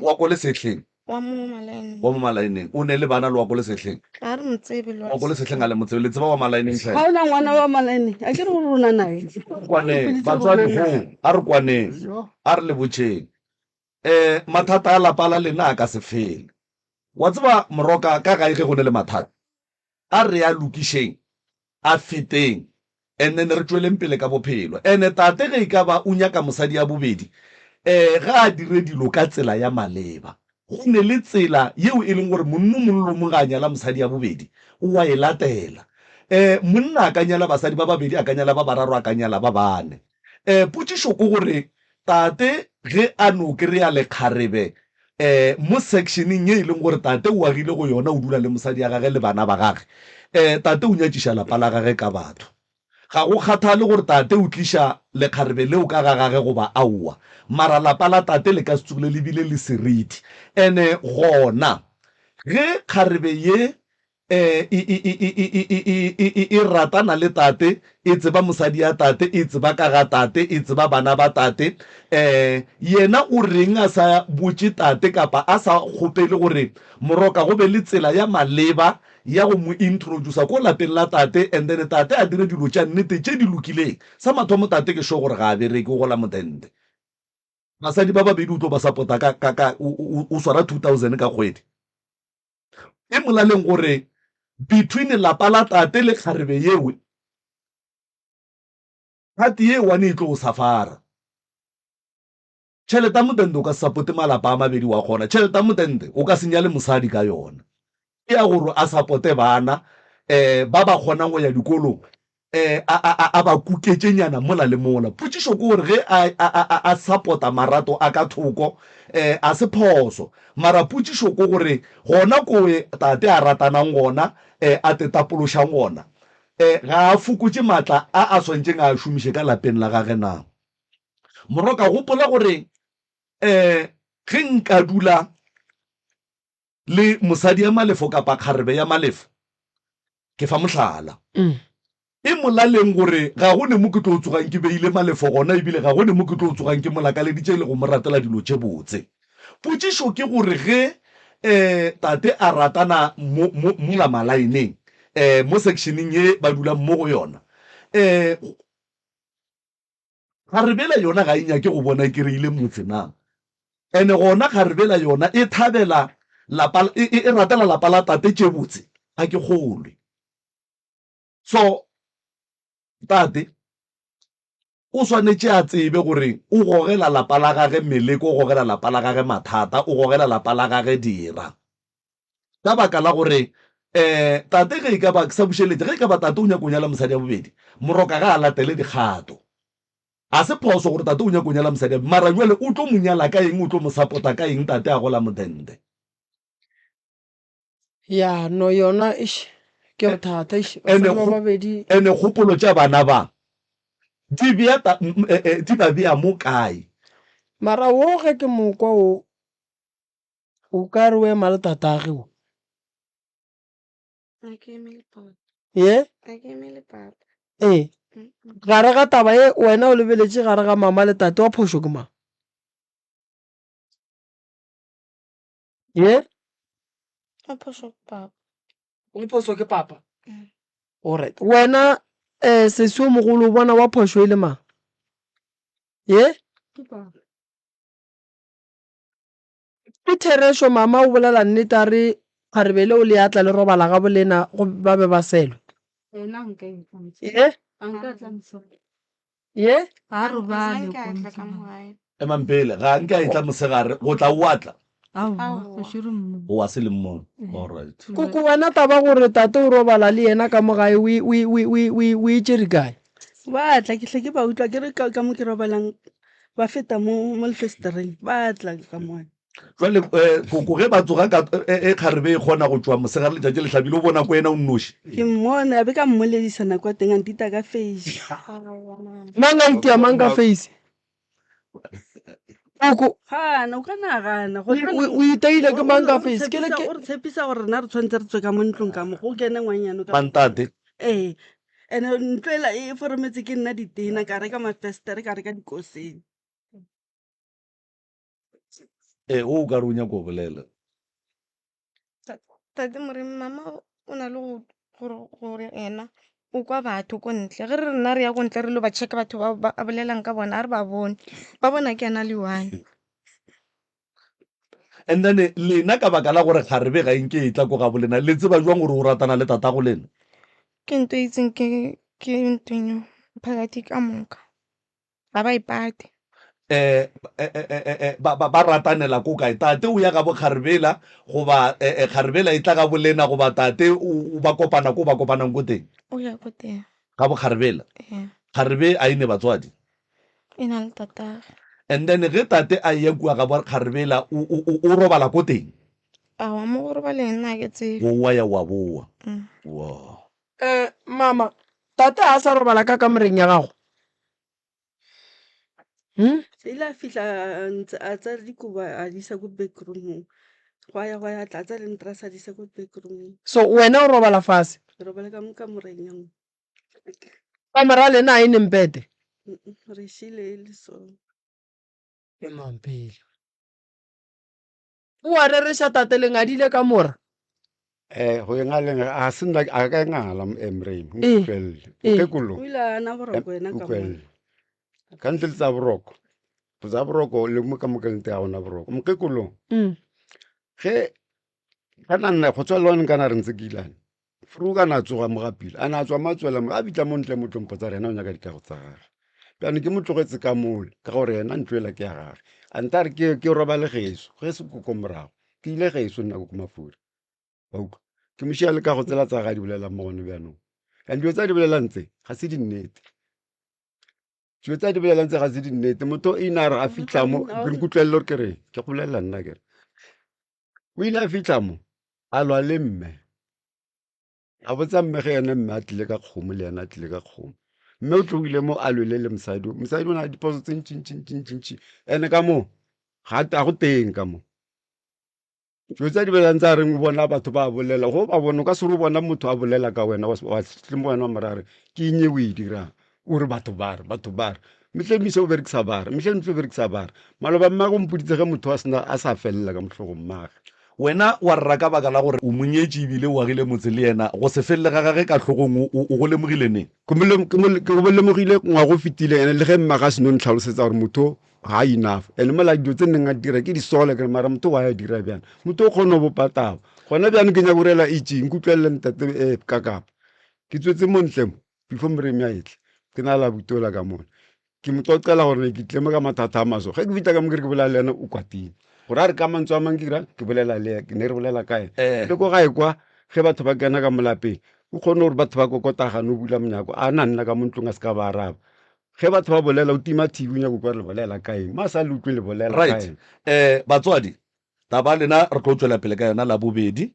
wa ko lesetlheng wa mo malaeneng o ne le bana le wa ko lesetlheng wa ko lesetlheng a le motsebe le tseba wa malaeneng ga o na ngwana wa malaene a ke re gore rona nae kwaneng batswadi a re kwaneng a re le botseng mathata a lapa la lena a ka se fele wa tseba moroka ka gae ge go ne le mathata a re a lokišeng a feteng and then re tsweleng pele ka bophelo ene tate ge e ka ba o nyaka mosadi ya bobedi ga a dire dilo ka tsela ya maleba go ne le tsela yeo e leng gore monno mollo mo ga a nyala mosadi ya bobedi o wa e latela monna a ka nyala basadi ba babedi a ka nyala ba bararo a ka nyala ba bane potšišo ko gore tate ge a no kry-a lekgarebe mo sectioneng ye e leng gore tate o agile go yona o dula le mosadi ya gage le bana ba gage tate o nyatšiša lapa la gage ka batho ga go kgathale gore tate o tliša lekgarebe leo ka ga gage goba aowa mara lapa la tate le ka se tsogile lebile le seriti ene gona ge kgarebe ye e ratana le tate e tseba mosadi ya tate e tseba ka ga tate e tseba bana ba tate yena o reng a sa botse tate kapa a sa kgopele gore moroka go be le tsela ya maleba ya go mo introduce ko lapeng la tate and then tate a dire dilo tša nnete tše di lokileng sa mathomo tate ke sho gore ga a bereke o gola modende basadi ba babedi o tlo ba support-a o swara 2000 ka kgwedi e molaleng gore between lapa la tate le kgarebe yewe hati ye wane e tlo o safara tšhelete ya modende o ka supporte malapa a mabedi wa kgona tšhelete ya modende o ka senya le mosadi ka yona e ya gore a supporte bana ba ba kgonang go ya dikolong a ba kuketšenyana mola le mola potšišo ke gore ge a supporta marato a ka thoko a se phoso mara potšišo ke gore gona koe tate a ratanang gona a tetapološang gona ga a fokotše maatla a swantšeng a šomiše ka lapeng la gage na moroka gopola gore ge nka dula le mosadi ya malefo kapa kgarebe ya malefo ke fa mohlala e molaleng gore ga go ne mo ke tlo tsogang ke beile malefo gona ebile ga go ne mo ke tlo tsogang ke molakaleditše le go mo ratela dilo tše botse potšišo ke gore ge tate a ratana mo la malaeneng mo sectioneng ye ba dulang mo go yona kgaribela yona ga e nyake go bona ke reile motse na ene gona kgaribela yona e thabela e ratela lapa la tate tše botse a ke kgolwe so tate o swanetše a tsebe gore o gogela lapa la gage meleko o gogela lapa la gage mathata o gogela lapa la gage dira ka baka la gore tate ge e ka ba sa bušeletse ge e ka ba tate o nyako nyala mosadi ya bobedi moroka ga a latele dikgato a se phoso gore tate o nyako nyala mosadi ya mara jwale o tlo mo nyala ka eng o tlo mo support-a ka eng tate a gola modende ya no yona ke bothata ene kgopolo tša bana ba di ba bea mo kae mara wo ge ke mokwa o ka re o ema le tatage o ye gare ga taba ye wena o lebeletše gare ga mama le tate wa phošo ke mang ye o phošo ke papa alright wena sesi o mogolo o bona wa phošo e le mang ye ke Theresho mama o bolela nnete a re kgarebe le o le atla le robala ga bolena ba be ba selwe ye emampele ga nke a e tla mosegare go tla o atla o a se le mmono alright koko wena taba gore tate o robala le yena ka mo gae o e tšere kae ba tla ke tle ke ba utlwa ke re ka mo ke robalang ba feta mo lefestereng ba tla ka moe jwale koko ge ba tsoga kgarebe e kgona go tšwa mosegare letšatši le tlhabile o bona ko ena o nnoši ke mmona a be ka mmoledisa nako a teng a ntita ka face mang a itia mang ka face koko gana o ka nagana o itaile ke mang ka face o re tshepisa gore rena re tshwanetse re tswe ka mo ntlong ka mo go kene ngwanyano mantate and ntloela e forometse ke nna ditena ka reka mafestere ka reka dikoseng o ka re o nyako bolela tate moremi mama o na le gore ena o kwa batho ko ntle ge re rena re ya ko ntle re lo ba checka batho ba bolelang ka bona a re ba bone ba bona ke ena le one and then lena ka baka la gore kgarebe ga enke e tla ko ga bolena le tseba jwang gore o ratana le tata go lena ke nto itseng ke ke ntwenyo phakathi ka moka ga ba ipate ba ratanela ko kae tate o ya ka bo Kgaribela goba Kgaribela e tla ka bolena goba tate o ba kopana ko ba kopanang ko teng o ya ko teng ka bo Kgaribela Kgaribe a ine batswadi e na le tatagwe and then ge tate a ya kua ka bo Kgaribela o robala ko teng a wa mo gore ba le nna ke tsebe wa ya wa boa wow mama tate a sa robala ka kamoreng ya gago ile a fitlha ntse a tsa dikoba a di isa ko backroomong go ya tla tsa le ntra sa di isa ko backroomong so wena o robala fase re robala ka mo kamoreng ya mo kamera lena a e neng pete re shile le so e mampele o a rereša tate le ngadile ka mora go e ngaleng a se nna a ka ngala emreng Eh, utlwelle eh. ke kolo o ile a na boroko wena ka mo utlwelle ka ntle le tsa boroko tsa boroko le mo ka mokelente ga gona boroko mokekolong ge kana nna go tswa le one kana re ntse ke ilane furu kana tsoga mo gapile a na tswa matswela mo a bitla mo ntle mo tlompo tsa rena o nyaka dikago tsa gage bjane ke mo tlogetse ka mole ka gore yena ntloela ke ya gage a nta re ke robale geso ge se koko morago ke ile geso nna ko mafura wa utlwa ke mošia le ka go tsela tsa ga di bolela mo gone bjanong and dilo tsa di bolelang tse ga se dinnete dilo tsa di bolelang tse ga se dinnete motho o ine a re a fitlha mo ke nkutlwelele gore ke re ke go bolelela nna kere o ile a fitlha mo a lwa le mme a botsa mme ge ene mme a tlile ka kgomo le yena a tlile ka kgomo mme o tlogile mo a lwele le mosadi o na le diposo tse ntšintšintšintšintšintši ene ka mo ga go teng ka mo dilo tsa di bolelang tsa reng o bona batho ba bolela go ba bone o ka se re o bona motho a bolela ka wena wa tle mo wena wa morare ke eng e o e dirang o re batho ba re metlhe mise o berekisa bare metlhe ntse o berekisa bare maloba mma go mpoditse ge motho a sa felela ka motlhogong mmage wena wa rra ka baka la gore o monyetše ebile o agile motse le yena go se felele ga gage ka tlhogong o go lemogile neng ke go lemogile ngwa go fetile ene le ge mmaga seno ntlhalosetsa gore motho ga enough and mola dilo tse nneng a dira ke disole kere mara motho wa ya dira bjana motho o kgone go bopatao gona bjane ke nya borela etseng nkutlwelele ntate kakapa ke tswetse mo ntle mo before moremi a etle ke na la butola ka mone ke motlocela gore ke tlemo ka mathata a maso ge ke fita ka mo kere ke bolela le ena o kwatile gore a re ka mantswe a mang ke dira ke bolela le ke ne re bolela kae le ko gae kwa ge batho ba kena ka molapeng o kgone gore batho ba kokotagane o bula monyako a na nna ka mo ntlong a se ka ba araba ge batho ba bolela o tima tv o nyako kwa re bolela kae ma sa le utlwe le bolela right batswadi taba lena re tlo tswela pele ka yona la bobedi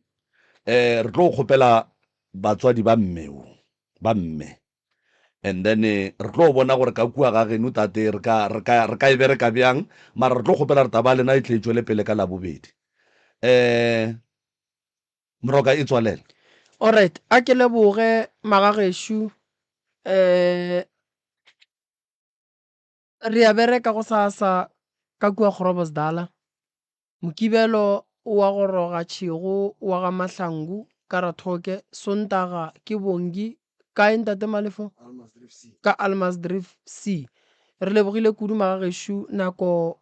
re tlo kgopela batswadi ba mme and then re tlo bona gore ka kua ga geno tate re ka e bereka bjang mara re tlo kgopela re taba lena e tle e tswele pele ka la bobedi moroka e tswalela alright a ke leboge magagešo re a bereka go sasa ka kua Groblersdal mokibelo wa go roga tšhego wa ga mahlangu ka rathoke sontaga ke bongi ka ntate malefo ka Almasdrift C re lebogile kudu magagešo nako